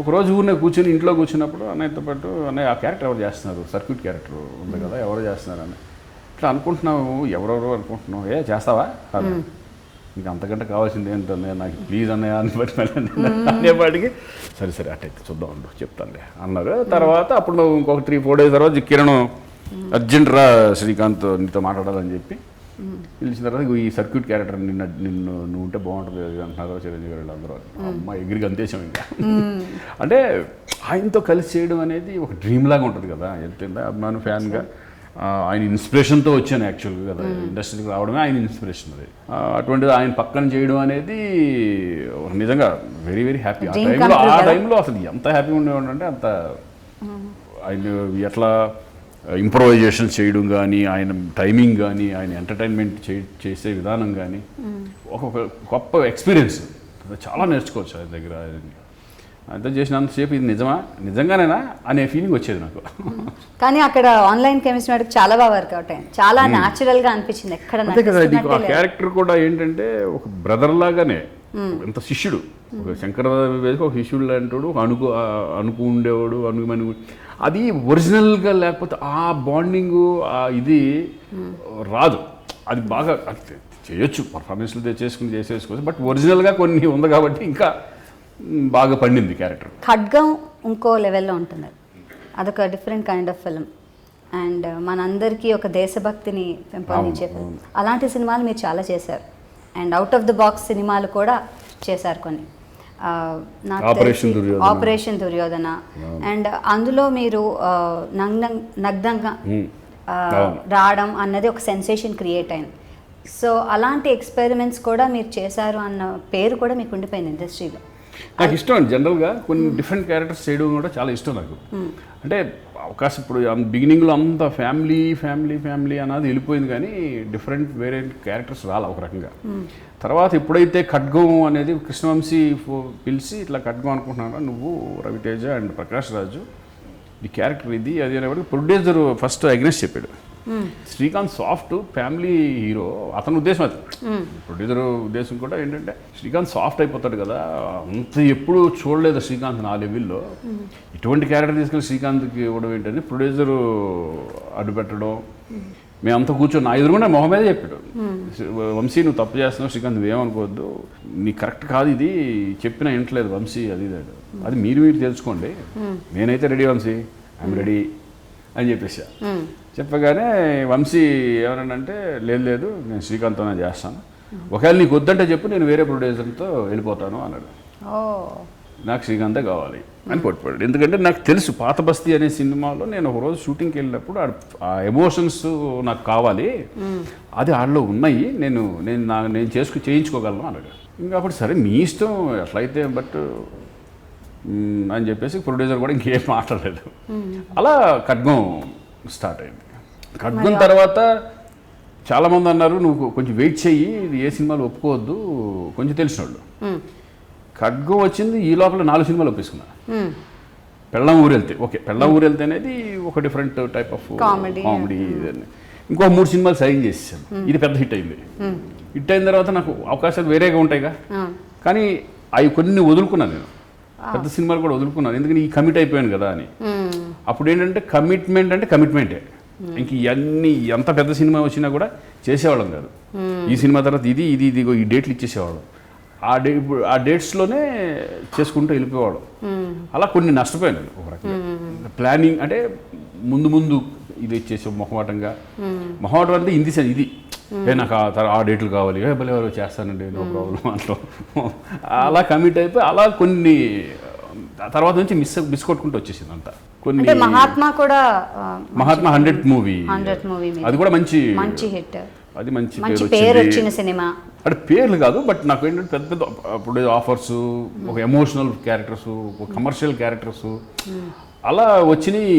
ఒకరోజు ఊరినే కూర్చొని ఇంట్లో కూర్చున్నప్పుడు అన్నయ్యతో పాటు అన్నయ్య ఆ క్యారెక్టర్ ఎవరు చేస్తున్నారు, సర్క్యూట్ క్యారెక్టర్ ఉంది కదా ఎవరు చేస్తున్నారు అని ఇట్లా అనుకుంటున్నావు, ఎవరెవరో అనుకుంటున్నావు, చేస్తావా అది ఇంకా అంతకంటే కావాల్సింది ఏంటన్నయ్య నాకు ప్లీజ్ అన్నయ్య అని బట్టి అనేపాటికి సరే అట్టయితే చూద్దాం అండు చెప్తానులే అన్నారు. తర్వాత అప్పుడు ఇంకొక 3-4 డేస్ తర్వాత కిరణ్ అర్జెంట్ రా శ్రీకాంత్ నీతో మాట్లాడాలని చెప్పి పిలిచిన తర్వాత ఈ సర్క్యూట్ క్యారెక్టర్ నువ్వు ఉంటే బాగుంటుంది అంటున్నారు చిరంజీవి గారు అందరూ. అమ్మ ఎగిరికి అంతేసాం ఇంకా. అంటే ఆయనతో కలిసి చేయడం అనేది ఒక డ్రీమ్ లాగా ఉంటుంది కదా. ఎంతైనా అభిమాను ఫ్యాన్గా ఆయన ఇన్స్పిరేషన్తో వచ్చాను యాక్చువల్గా కదా, ఇండస్ట్రీకి రావడమే ఆయన ఇన్స్పిరేషన్. అది అటువంటిది ఆయన పక్కన చేయడం అనేది నిజంగా వెరీ వెరీ హ్యాపీ. ఆ టైంలో అసలు ఎంత హ్యాపీగా ఉండేవాడు అంటే అంత ఆయన ఎట్లా ఇంప్రొవైజేషన్ చేయడం కానీ, ఆయన టైమింగ్ కానీ, ఆయన ఎంటర్టైన్మెంట్ చేసే విధానం కానీ ఒక గొప్ప ఎక్స్పీరియన్స్. చాలా నేర్చుకోవచ్చు ఆయన దగ్గర. అంతా చేసినంతసేపు ఇది నిజంగానేనా అనే ఫీలింగ్ వచ్చేది నాకు. కానీ అక్కడ ఆన్లైన్ కెమిస్ట్రీ చాలా బాగా వర్కౌట్ అయింది, చాలా న్యాచురల్గా అనిపించింది. ఎక్కడ అంతే కదా, ఆ క్యారెక్టర్ కూడా ఏంటంటే ఒక బ్రదర్ లాగానే, ఎంత శిష్యుడు, ఒక శంకరదాసు ఒక శిష్యుడు లాంటి అనుకు ఉండేవాడు, అది ఒరిజినల్గా లేకపోతే ఆ బాండింగు ఇది రాదు. అది బాగా చేయొచ్చు, పర్ఫార్మెన్స్లు చేసేసుకోవచ్చు, బట్ ఒరిజినల్గా కొన్ని ఉంది కాబట్టి ఇంకా బాగా పండింది క్యారెక్టర్. ఖడ్గం ఇంకో లెవెల్లో ఉంటుంది, అదొక different kind of film and మనందరికీ ఒక దేశభక్తిని పెంపొందించే ఫిల్మ్. అలాంటి సినిమాలు మీరు చాలా చేశారు and out of the box సినిమాలు కూడా చేశారు కొన్ని. ఆపరేషన్ దుర్యోధన అండ్ అందులో మీరు నగ్నంగా రావడం అన్నది ఒక సెన్సేషన్ క్రియేట్ అయింది. సో అలాంటి ఎక్స్పెరిమెంట్స్ కూడా మీరు చేశారు అన్న పేరు కూడా మీకు ఉండిపోయింది ఇండస్ట్రీలో. నాకు ఇష్టం అండి, జనరల్గా కొన్ని డిఫరెంట్ క్యారెక్టర్స్ చేయడం కూడా చాలా ఇష్టం నాకు. అంటే అవకాశం ఇప్పుడు బిగినింగ్లో అంతా ఫ్యామిలీ ఫ్యామిలీ ఫ్యామిలీ అన్నది వెళ్ళిపోయింది, కానీ డిఫరెంట్ వేరే క్యారెక్టర్స్ రాలి ఒక రకంగా. తర్వాత ఎప్పుడైతే ఖడ్గం అనేది కృష్ణవంశీ పిలిచి ఇట్లా ఖడ్గం అనుకుంటున్నారా నువ్వు, రవితేజ అండ్ ప్రకాష్ రాజు ఈ క్యారెక్టర్ ఇది అది అనేవాడు. ప్రొడ్యూసర్ ఫస్ట్ అగ్నెస్ట్ చెప్పాడు, శ్రీకాంత్ సాఫ్ట్ ఫ్యామిలీ హీరో, అతని ఉద్దేశం అది. ప్రొడ్యూసర్ ఉద్దేశం కూడా ఏంటంటే శ్రీకాంత్ సాఫ్ట్ అయిపోతాడు కదా, అంత ఎప్పుడు చూడలేదు శ్రీకాంత్ నా లెవెల్లో, ఇటువంటి క్యారెక్టర్ తీసుకెళ్ళి శ్రీకాంత్కి ఇవ్వడం ఏంటని ప్రొడ్యూసరు అడ్డుపెట్టడం. మేమంతా కూర్చొని నా ఎదురుగా మొహం మీదే చెప్పాడు, వంశీ నువ్వు తప్పు చేస్తున్నావు, శ్రీకాంత్ నువ్వేమనుకోవద్దు, నీ కరెక్ట్ కాదు ఇది, చెప్పినా వింటలేదు వంశీ, అది మీరు తెలుసుకోండి, నేనైతే రెడీ వంశీ, ఐఎమ్ రెడీ అని చెప్పేసా. చెప్పగానే వంశీ ఏమనంటే లేదు నేను శ్రీకాంత్తోనే చేస్తాను, ఒకవేళ నీకు వద్దంటే చెప్పు నేను వేరే ప్రొడ్యూసర్తో వెళ్ళిపోతాను అన్నాడు. నాకు శ్రీకాంతే కావాలి అని పట్టుపడాడు. ఎందుకంటే నాకు తెలుసు పాత బస్తీ అనే సినిమాలో నేను ఒకరోజు షూటింగ్కి వెళ్ళినప్పుడు ఆ ఎమోషన్స్ నాకు కావాలి, అది ఆడలో ఉన్నాయి, నేను చేయించుకోగలను అన్నాడు. ఇంకా అప్పుడు సరే మీ ఇష్టం ఎట్లయితే బట్ అని చెప్పేసి ప్రొడ్యూసర్ కూడా ఇంకేం మాట్లాడలేదు. అలా ఖడ్గం స్టార్ట్ అయింది. ఖడ్గం తర్వాత చాలామంది అన్నారు నువ్వు కొంచెం వెయిట్ చెయ్యి, ఏ సినిమాలు ఒప్పుకోవద్దు, కొంచెం తెలిసిన వాళ్ళు. ఖడ్గం వచ్చింది ఈ లోపల 4 సినిమాలు ఒప్పేసుకున్నా. పెళ్ళాం ఊరు వెళ్తే పెళ్ళాం ఊరు వెళ్తే అనేది ఒక డిఫరెంట్ టైప్ ఆఫ్ కామెడీ, ఇంకో 3 సినిమాలు సైన్ చేసేసాను. ఇది పెద్ద హిట్ అయింది. హిట్ అయిన తర్వాత నాకు అవకాశాలు వేరేగా ఉంటాయిగా, కానీ అవి కొన్ని వదులుకున్నాను నేను, పెద్ద సినిమాలు కూడా వదులుకున్నాను, ఎందుకంటే ఈ కమిట్ అయిపోయాను కదా అని. అప్పుడు ఏంటంటే కమిట్మెంట్ అంటే కమిట్మెంటే, ఇంక ఇవన్నీ ఎంత పెద్ద సినిమా వచ్చినా కూడా చేసేవాళ్ళం కాదు. ఈ సినిమా తర్వాత ఇది ఈ డేట్లు ఇచ్చేసేవాళ్ళం, ఆ డేట్స్లోనే చేసుకుంటూ వెళ్ళిపోయేవాళ్ళం. అలా కొన్ని నష్టపోయాను ఒక రకంగా. ప్లానింగ్ అంటే ముందు ఇది ఇచ్చేసాం మొహమాటంగా. మొహమాటం అంటే ఇది నాకు ఆ డేట్లు కావాలి, భలే ఎవరు చేస్తానండి, నో ప్రాబ్లం అంటాం. అలా కమిట్ అయిపోయి అలా కొన్ని తర్వాత నుంచి మిస్ కొట్టుకుంటూ వచ్చేసింది అంతా. కొన్ని మహాత్మా 100th మూవీ, అది కూడా మంచి హిట్, అది మంచి పేరు వచ్చిన సినిమా. అంటే పేర్లు కాదు, బట్ నాకు ఏంటంటే పెద్ద ఇప్పుడు ఆఫర్స్, ఒక ఎమోషనల్ క్యారెక్టర్స్, ఒక కమర్షియల్ క్యారెక్టర్స్ అలా వచ్చినాయి.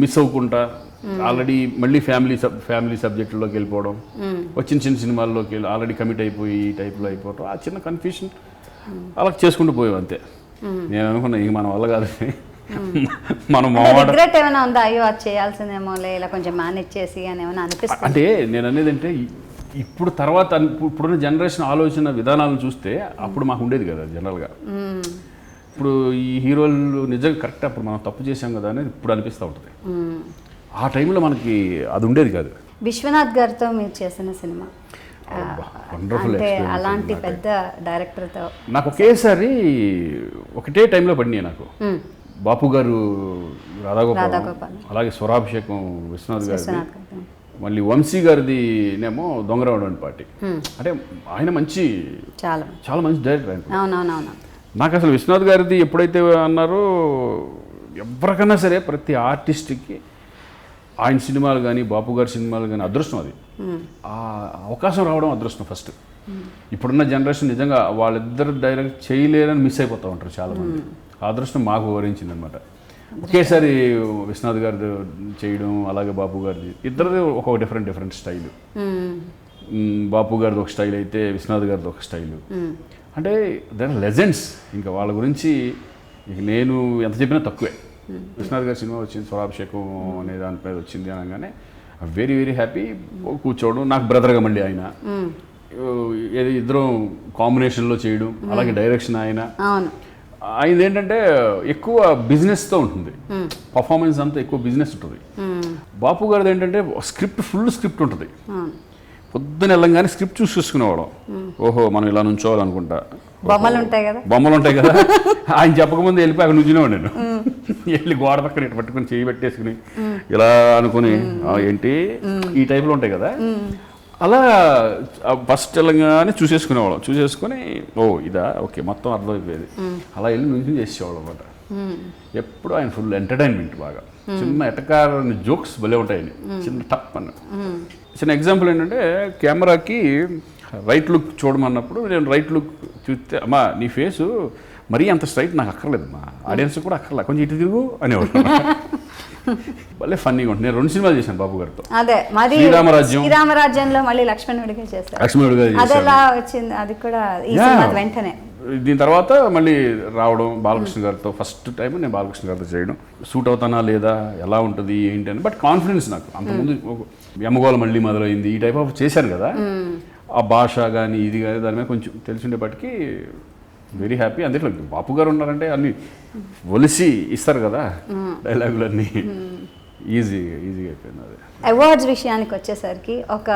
మిస్ అవ్వకుండా ఆల్రెడీ మళ్ళీ ఫ్యామిలీ సబ్జెక్టులోకి వెళ్ళిపోవడం, చిన్న సినిమాల్లోకి వెళ్ళి ఆల్రెడీ కమిట్ అయిపోయి ఈ టైప్లో అయిపోవడం, ఆ చిన్న కన్ఫ్యూషన్ అలా చేసుకుంటూ పోయాం అంతే. నేను అనుకున్నా ఇంక మన వల్ల కాదు, మనం రిగ్రెట్ ఏమైనా ఉందా, అయ్యో అది చేయాల్సిందేమో ఇలా కొంచెం మేనేజ్ చేసి అని ఏమైనా అనిపిస్తుంది? అంటే నేను అనేది అంటే ఇప్పుడు తర్వాత ఇప్పుడున్న జనరేషన్ ఆలోచన విధానాలను చూస్తే అప్పుడు మాకు ఉండేది కదా జనరల్గా. ఇప్పుడు ఈ హీరోలు నిజంగా కరెక్ట్ అప్పుడు మనం తప్పు చేసాం కదా అనేది ఇప్పుడు అనిపిస్తూ ఉంటుంది. ఆ టైంలో మనకి అది ఉండేది కాదు. విశ్వనాథ్ గారితో మీరు చేసిన సినిమా వండర్ఫుల్, అలాంటి పెద్ద డైరెక్టర్తో నాకు ఒకేసారి ఒకటే టైంలో పడినాయి నాకు. బాపు గారు రాధాగోపాల్, అలాగే స్వరాభిషేకం విశ్వనాథ్ గారిది, మళ్ళీ వంశీ గారిది నేమో దొంగరావుడు అని పార్టీ. అంటే ఆయన చాలా మంచి డైరెక్టర్ ఆయన. నాకు అసలు విశ్వనాథ్ గారిది ఎప్పుడైతే అన్నారో, ఎవరికైనా సరే ప్రతి ఆర్టిస్ట్కి ఆయన సినిమాలు కానీ బాపు గారి సినిమాలు కానీ అదృష్టం, అది ఆ అవకాశం రావడం అదృష్టం ఫస్ట్. ఇప్పుడున్న జనరేషన్ నిజంగా వాళ్ళిద్దరు డైరెక్ట్ చేయలేరని మిస్ అయిపోతూ ఉంటారు చాలామంది. ఆ అదృష్టం మాకు వివరించింది అనమాట. ఒకేసారి విశ్వనాథ్ గారిది చేయడం, అలాగే బాపు గారిది, ఇద్దరిది ఒక డిఫరెంట్ స్టైల్. బాపు గారిది ఒక స్టైల్ అయితే విశ్వనాథ్ గారిది ఒక స్టైలు. అంటే దర్ లెజెండ్స్. ఇంకా వాళ్ళ గురించి ఇక నేను ఎంత చెప్పినా తక్కువే. విశ్వనాథ్ గారి సినిమా వచ్చింది, స్వరాభిషేకం అనే దానిపై వచ్చింది అనగానే వెరీ హ్యాపీ. కూర్చోవడం, నాకు బ్రదర్గా మళ్ళీ ఆయన ఇద్దరం కాంబినేషన్లో చేయడం, అలాగే డైరెక్షన్ ఆయనది ఏంటంటే ఎక్కువ బిజినెస్తో ఉంటుంది, పర్ఫార్మెన్స్ అంతా ఎక్కువ బిజినెస్ ఉంటుంది. బాపు గారిది ఏంటంటే ఫుల్ స్క్రిప్ట్ ఉంటుంది. పొద్దున వెళ్ళంగానే స్క్రిప్ట్ చూసుకునేవాళ్ళం. ఓహో మనం ఇలా నుంచోవాలనుకుంటా, బొమ్మలు ఉంటాయి కదా. ఆయన చెప్పకముందు వెళ్ళిపోయి అక్కడ నుంచునేవాడు నేను. వెళ్ళి గోడ పక్కన ఇటు పట్టుకుని చేయి పెట్టేసుకుని ఇలా అనుకుని ఏంటి ఈ టైప్లో ఉంటాయి కదా, అలా ఫస్ట్ వెళ్ళంగానే చూసేసుకుని ఓ ఇదా ఓకే మొత్తం అర్థమైపోయేది. అలా వెళ్ళి నుంచి చేసేవాళ్ళు అనమాట. ఎప్పుడు ఆయన ఫుల్ ఎంటర్టైన్మెంట్, బాగా చిన్న ఎటకారని జోక్స్ భలే ఉంటాయని, చిన్న టప్ అన్న. చిన్న ఎగ్జాంపుల్ ఏంటంటే, కెమెరాకి రైట్ లుక్ చూడమన్నప్పుడు నేను రైట్ లుక్ చూస్తే, అమ్మా నీ ఫేసు మరీ అంత స్ట్రైట్ నాకు అక్కర్లేదమ్మా, ఆడియన్స్ కూడా అక్కర్లేదు, కొంచెం ఇటు తిరుగు అనేవాడు. భలే ఫన్నీగా ఉంటుంది. నేను 2 సినిమాలు చేశాను బాబు గారితో. అదే మరి శ్రీరామరాజ్యంలో మళ్ళీ లక్ష్మణుడిగా వచ్చింది, అది కూడా ఈ సినిమా వెంటనే. దీని తర్వాత మళ్ళీ రావడం బాలకృష్ణ గారితో, ఫస్ట్ టైం నేను బాలకృష్ణ గారితో చేయడం. సూట్ అవుతానా లేదా, ఎలా ఉంటుంది ఏంటి అని. బట్ కాన్ఫిడెన్స్ నాకు అంతకుముందు యమగోళ మళ్ళీ మొదలైంది, ఈ టైప్ ఆఫ్ చేశాను కదా, ఆ భాష కానీ ఇది కానీ దాని మీద కొంచెం తెలిసిండేపటికి వెరీ హ్యాపీ. అందులో బాపు గారు ఉన్నారంటే అన్ని ఒలిసి ఇస్తారు కదా డైలాగులన్నీ, ఈజీగా అయిపోయింది. అది అవార్డ్స్ విషయానికి వచ్చేసరికి, ఒక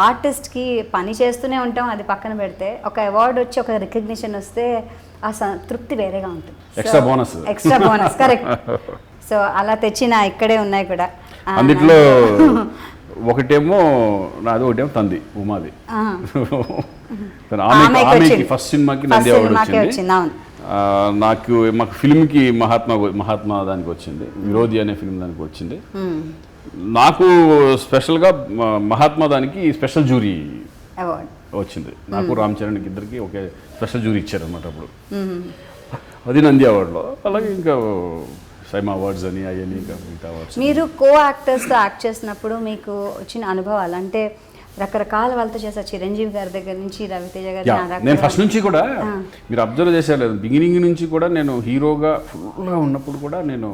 ఆర్టిస్ట్కి పని చేస్తూనే ఉంటాం, అది పక్కన పెడితే ఒక అవార్డు వచ్చి ఒక రికగ్నిషన్ వస్తే ఆ తృప్తి వేరేగా ఉంటుంది. Extra bonus correct. సో అలా తెచ్చిన ఇక్కడే ఉన్నాయి కూడా. అందులో ఒకటేమో నాది, ఒకటేమో తంది ఉమాది. ఆమెకి ఫస్ట్ సినిమాకి నంది అవార్డు వచ్చింది. నాకు మాకు ఫిల్మ్కి మహాత్మా దానికి వచ్చింది, విరోధి అనే ఫిల్మ్ దానికి వచ్చింది. నాకు స్పెషల్గా మహాత్మా దానికి స్పెషల్ జ్యూరీ వచ్చింది. నాకు రామ్ చరణ్కి ఇద్దరికి ఒకే స్పెషల్ జ్యూరీ ఇచ్చారనమాట అప్పుడు. అది నంది అవార్డులో. అలాగే ఇంకా సైమా అవార్డ్స్ అని అవన్నీ ఇంకా మిగతా అవార్డ్స్. మీరు కో యాక్టర్స్తో యాక్ట్ చేసినప్పుడు మీకు వచ్చిన అనుభవాలు అంటే, రకరకాల వాళ్ళతో చేశారు, చిరంజీవి గారి దగ్గర నుంచి రవితేజ గారి. నేను ఫస్ట్ నుంచి కూడా మీరు అబ్జర్వ్ చేశారు లేదు, బిగినింగ్ నుంచి కూడా నేను హీరోగా ఫుల్గా ఉన్నప్పుడు కూడా నేను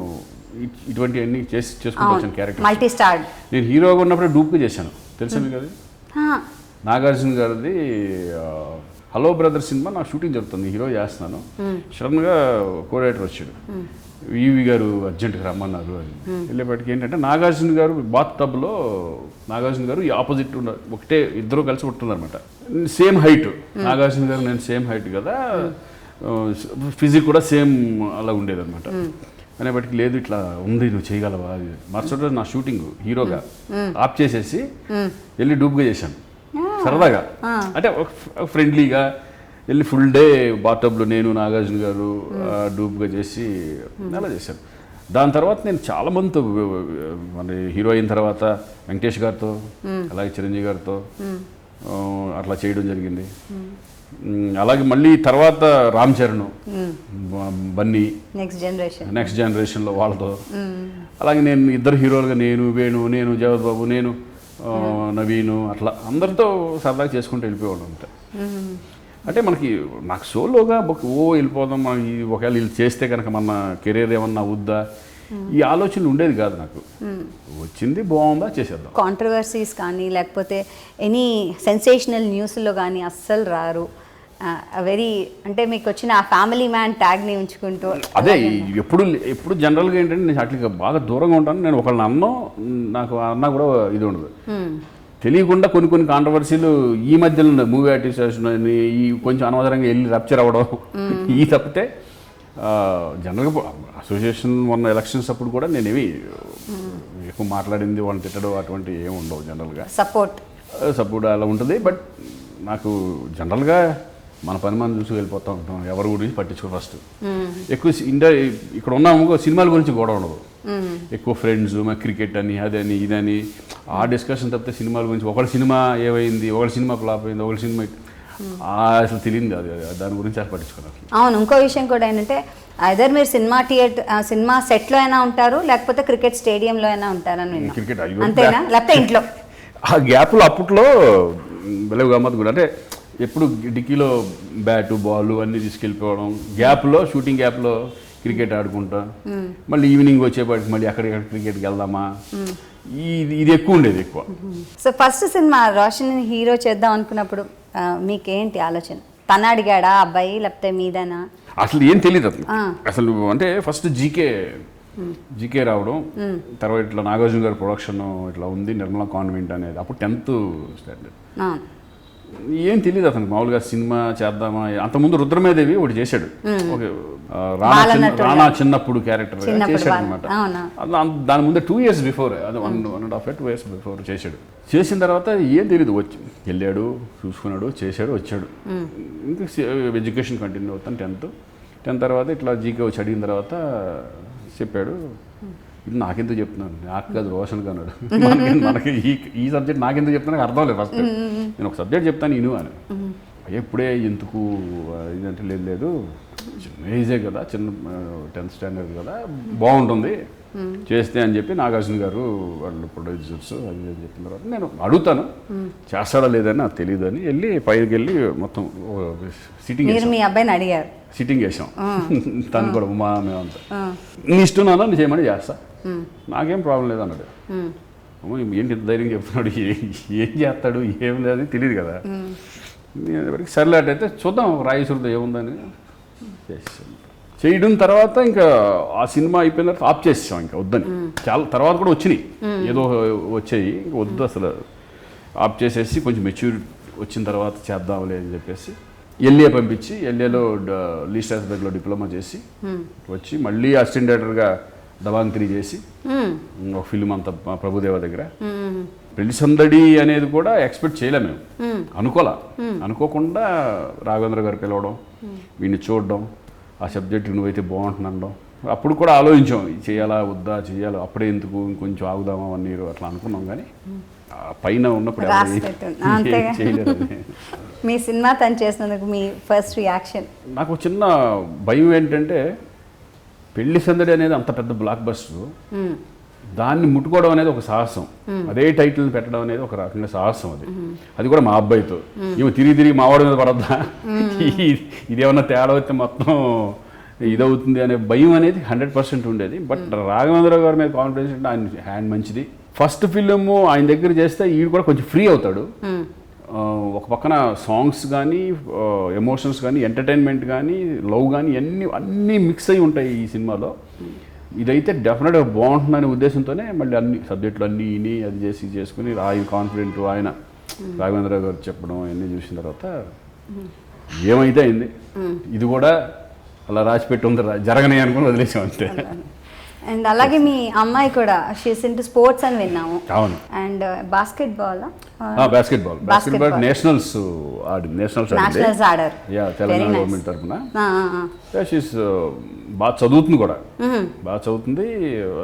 ఇటువంటి అన్ని చేసుకుంటూ వచ్చాను క్యారెక్టర్. Multi star. నేను హీరోగా ఉన్నప్పుడే డూప్గా చేశాను, తెలుసా మీకు అది? నాగార్జున గారిది హలో బ్రదర్ సినిమా నాకు షూటింగ్ జరుగుతుంది, హీరో చేస్తున్నాను. సడన్గా కోఆర్డినేటర్ వచ్చాడు, ఈవి గారు అర్జెంట్గా రమ్మన్నారు అని. వెళ్ళేపటికి ఏంటంటే నాగార్జున గారు బాత్ టబ్లో, నాగార్జున గారు ఈ ఆపోజిట్ ఒకటే, ఇద్దరు కలిసి ఉంటుందన్నమాట. సేమ్ హైట్, నాగార్జున గారు నేను సేమ్ హైట్ కదా, ఫిజిక్ కూడా సేమ్ అలా ఉండేదన్నమాట. అనేపటికి లేదు ఇట్లా ఉంది నువ్వు చేయగలవా, మరుసటి రోజు నా షూటింగ్ హీరోగా ఆఫ్ చేసేసి వెళ్ళి డూప్గా చేశాను సరదాగా. అంటే ఫ్రెండ్లీగా వెళ్ళి ఫుల్ డే బాత్టబ్లో నేను నాగార్జున గారు డూప్గా చేసి అలా చేశాను. దాని తర్వాత నేను చాలా మందితో, మన హీరో అయిన తర్వాత వెంకటేష్ గారితో, అలాగే చిరంజీవి గారితో అట్లా చేయడం జరిగింది. అలాగే మళ్ళీ తర్వాత రామ్ చరణ్, బన్నీ, నెక్స్ట్ జనరేషన్లో వాళ్ళతో. అలాగే నేను ఇద్దరు హీరోలుగా నేను వేణు, నేను జగత్ బాబు, నేను నవీను, అట్లా అందరితో సరదాగా చేసుకుంటూ వెళ్ళిపోవడం అంతే. అంటే నాకు సోలోగా వెళ్ళిపోదాం, మనం ఒకవేళ వీళ్ళు చేస్తే కనుక మన కెరీర్ ఏమన్నా అవుద్దా, ఈ ఆలోచన ఉండేది కాదు నాకు. వచ్చింది బాగుందా చేసేద్దాం. కాంట్రవర్సీస్ కానీ లేకపోతే ఎనీ సెన్సేషనల్ న్యూస్లో కానీ అస్సలు రారు. వెరీ అంటే మీకు వచ్చిన ఆ ఫ్యామిలీ మ్యాన్ ట్యాగ్ని ఉంచుకుంటూ. అదే ఎప్పుడు జనరల్గా ఏంటంటే నేను అట్లా బాగా దూరంగా ఉంటాను. నేను ఒకళ్ళని నాకు అన్నా కూడా ఇది ఉండదు. తెలియకుండా కొన్ని కాంట్రవర్సీలు ఈ మధ్యలో మూవీ అసోసియేషన్ అని ఈ కొంచెం అనవసరంగా వెళ్ళి రప్చర్ అవ్వడం ఈ తప్పితే జనరల్గా అసోసియేషన్ మొన్న ఎలక్షన్స్ అప్పుడు కూడా నేనేమి ఎక్కువ మాట్లాడింది వాళ్ళని తిట్టడం అటువంటి ఏమి ఉండవు. జనరల్గా సపోర్ట్ అలా ఉంటుంది. బట్ నాకు జనరల్గా మన పని మనం చూసి వెళ్ళిపోతూ ఉంటాం, ఎవరి గురించి పట్టించుకో. ఫస్ట్ ఎక్కువ ఇక్కడ ఉన్నాము సినిమాల గురించి గొడవ ఉండదు. ఎక్కువ ఫ్రెండ్స్ క్రికెట్ అని అదని ఇదని ఆ డిస్కషన్ తప్పితే సినిమాల గురించి ఒకళ్ళ సినిమా ఏమైంది, ఒకళ్ళ సినిమా ఫ్లాప్ అయింది, ఒకళ్ళ సినిమా అసలు తెలియదు అది దాని గురించి అసలు పట్టించుకున్నారు. అవును, ఇంకో విషయం కూడా ఏంటంటే ఐదర్ మీరు సినిమా సెట్లో అయినా ఉంటారు, లేకపోతే క్రికెట్ స్టేడియంలో అయినా ఉంటారని విన్నాను. క్రికెట్ అంతేనా, లేకపోతే ఇంట్లో? ఆ గ్యాప్లో అప్పట్లో వెలవు గమ్మత్ కూడా అంటే ఎప్పుడు డిక్కీలో బ్యాటు బాల్ అన్నీ తీసుకెళ్ళిపోవడం, గ్యాప్లో షూటింగ్ గ్యాప్లో క్రికెట్ ఆడుకుంటా, మళ్ళీ ఈవినింగ్ వచ్చేపాటికి మళ్ళీ అక్కడిక్కడ క్రికెట్కి వెళ్దామా, ఇది ఎక్కువ ఉండేది ఎక్కువ. సో ఫస్ట్ సినిమా రోషన్ని హీరో చేద్దాం అనుకున్నప్పుడు మీకేంటి ఆలోచన? తన అడిగాడా అబ్బాయి, లేకపోతే మీదనా? అసలు ఏం తెలియదు అసలు అంటే ఫస్ట్ జీకే రావడం, తర్వాత ఇట్లా నాగార్జున గారి ప్రొడక్షన్ ఇట్లా ఉంది నిర్మలా కాన్వెంట్ అనేది, అప్పుడు 10th స్టాండర్డ్. ఏం తెలియదు అతనికి మామూలుగా సినిమా చేద్దామా. అంతకుముందు రుద్రమేదేవి ఒకటి చేశాడు, ఓకే, రాణా చిన్నప్పుడు క్యారెక్టర్ చేశాడు అనమాట. దాని ముందే 2 years బిఫోర్, అది 1.5 2 years బిఫోర్ చేశాడు. చేసిన తర్వాత ఏం తెలియదు, వచ్చి వెళ్ళాడు, చూసుకున్నాడు, చేశాడు, వచ్చాడు. ఇంకా ఎడ్యుకేషన్ కంటిన్యూ అవుతాను. 10th తర్వాత ఇట్లా జీకే వచ్చి అడిగిన తర్వాత చెప్పాడు, ఇది నాకెందుకు చెప్తున్నాను, నాకు కాదు రోషన్గా అన్నాడు. మనకి ఈ సబ్జెక్ట్ నాకెందుకు చెప్తున్నా నాకు అర్థం లేదు. ఫస్ట్ నేను ఒక సబ్జెక్ట్ చెప్తాను ఇను అని, ఎప్పుడే ఎందుకు ఇదంటే లేదు చిన్న ఏజే కదా, చిన్న 10th స్టాండర్డ్ కదా, బాగుంటుంది చేస్తే అని చెప్పి నాగార్జున గారు వాళ్ళు ప్రొడ్యూసర్స్ అది చెప్పిన తర్వాత నేను అడుగుతాను, చేస్తాడా లేదని నాకు తెలియదు అని వెళ్ళి పైకి వెళ్ళి మొత్తం సిట్టింగ్ మీ అబ్బాయిని అడిగారు, సిట్టింగ్ వేసాం. తను కూడా మేమంతా నీ ఇష్టం నాలో నీ చేయమని చేస్తా, నాకేం ప్రాబ్లం లేదు అన్నాడు. ఏంటి ఇంత ధైర్యం చెప్తున్నాడు, ఏం చేస్తాడు ఏం లేదని తెలియదు కదా. ఎవరికి సరిలేటైతే చూద్దాం రాయసురుడు ఏముందని చేసాం. చేయడం తర్వాత ఇంకా ఆ సినిమా అయిపోయిన తర్వాత ఆఫ్ చేసాం, ఇంకా వద్దని. చాలా తర్వాత కూడా వచ్చినాయి, ఏదో వచ్చాయి, ఇంకా వద్దు అసలు ఆఫ్ చేసేసి కొంచెం మెచ్యూర్ వచ్చిన తర్వాత చేద్దాంలే అని చెప్పేసి ఎల్ఏ పంపించి, ఎల్ఏలో లీ స్ట్రాస్బర్గ్లో డిప్లొమా చేసి వచ్చి మళ్ళీ అసిస్టెంట్ డైరెక్టర్గా దబాంగ్ 3 చేసి ఒక ఫిల్మ్ అంతా ప్రభుదేవ దగ్గర. పెళ్లి సందడి అనేది కూడా ఎక్స్పెక్ట్ చేయలేము మేము, అనుకోకుండా రాఘవేంద్ర గారు పిలవడం, వీడిని చూడడం, ఆ సబ్జెక్ట్ నువ్వైతే బాగుంటుందనడం. అప్పుడు కూడా ఆలోచించాం చేయాలా వద్దా, చేయాలి అప్పుడే ఎందుకు ఇంకొంచెం ఆగుదామా 1 year అట్లా అనుకున్నాం. కానీ పైన ఉన్నప్పుడు చేయలేదు. మీ సినిమా తను చేసినందుకు మీ ఫస్ట్ రియాక్షన్? నాకు చిన్న భయం ఏంటంటే పెళ్లి సందడి అనేది అంత పెద్ద బ్లాక్ బస్టర్, దాన్ని ముట్టుకోవడం అనేది ఒక సాహసం, అదే టైటిల్ని పెట్టడం అనేది ఒక రకంగా సాహసం. అది కూడా మా అబ్బాయితో ఇవి తిరిగి మావాడి మీద పడద్దా, ఇదేమన్నా తేడా అయితే మొత్తం ఇదవుతుంది అనే భయం అనేది 100% ఉండేది. బట్ రాఘవేంద్ర గారి మీద కాన్ఫిడెన్స్ అంటే ఆయన హ్యాండ్ మంచిది. ఫస్ట్ ఫిలిం ఆయన దగ్గర చేస్తే ఈడు కూడా కొంచెం ఫ్రీ అవుతాడు. ఒక పక్కన సాంగ్స్ కానీ, ఎమోషన్స్ కానీ, ఎంటర్టైన్మెంట్ కానీ, లవ్ కానీ అన్నీ మిక్స్ అయి ఉంటాయి ఈ సినిమాలో. ఇదైతే డెఫినెట్గా బాగుంటుందనే ఉద్దేశంతోనే మళ్ళీ అన్ని సబ్జెక్టులు అన్నీ ఇని అది చేసుకుని ఆయన కాన్ఫిడెంట్, ఆయన రాఘవేంద్ర గారు చెప్పడం అన్నీ చూసిన తర్వాత ఏమైతే అయింది. ఇది కూడా అలా రాసిపెట్టి ఉంది, జరగనే అనుకుని వదిలేసాం అంతే. అండ్ అలాగే మీ అమ్మాయి కూడా షీస్ ఇంటూ స్పోర్ట్స్ అని విన్నాము. అవును. అండ్ బాస్కెట్బాల్ నేషనల్స్ ఆడారు తెలంగాణ గవర్నమెంట్ తరఫున. షీస్ బాగా చదువుతుంది కూడా, బాగా చదువుతుంది,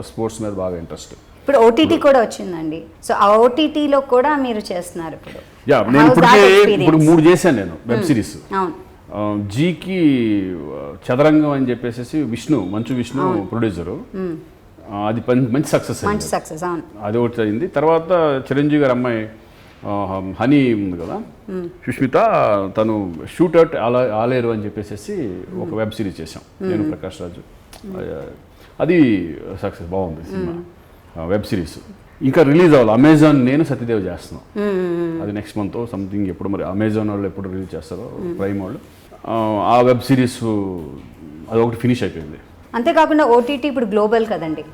స్పోర్ట్స్ మీద బాగా ఇంట్రెస్ట్. ఇప్పుడు ఓటీటీ కూడా వచ్చిందండి, సో ఆ ఓటీటీలో కూడా మీరు చేస్తున్నారు ఇప్పుడు. నేను ఇప్పుడు 3 చేశాను నేను వెబ్ సిరీస్. జీకి చదరంగం అని చెప్పేసి మంచు విష్ణు ప్రొడ్యూసరు, అది మంచి సక్సెస్. అది ఒకటి అయింది. తర్వాత చిరంజీవి గారి అమ్మాయి హనీ ఉంది కదా, సుష్మిత, తను షూట్అవుట్ ఆలేరు అని చెప్పేసి ఒక వెబ్ సిరీస్ చేసాం నేను, ప్రకాష్ రాజు. అది సక్సెస్, బాగుంది సినిమా, వెబ్ సిరీస్. ఇంకా రిలీజ్ అవ్వాలి. అమెజాన్, నేను సత్యదేవ్ చేస్తున్నాం. అది నెక్స్ట్ మంత్ సంథింగ్, ఎప్పుడు మరి అమెజాన్ వాళ్ళు ఎప్పుడు రిలీజ్ చేస్తారో, ప్రైమ్ వాళ్ళు. ఆ వెబ్ సిరీస్ అది ఒకటి ఫినిష్ అయిపోయింది. అంతేకాకుండా ఓటీటీ ఇప్పుడు గ్లోబల్ కదండి,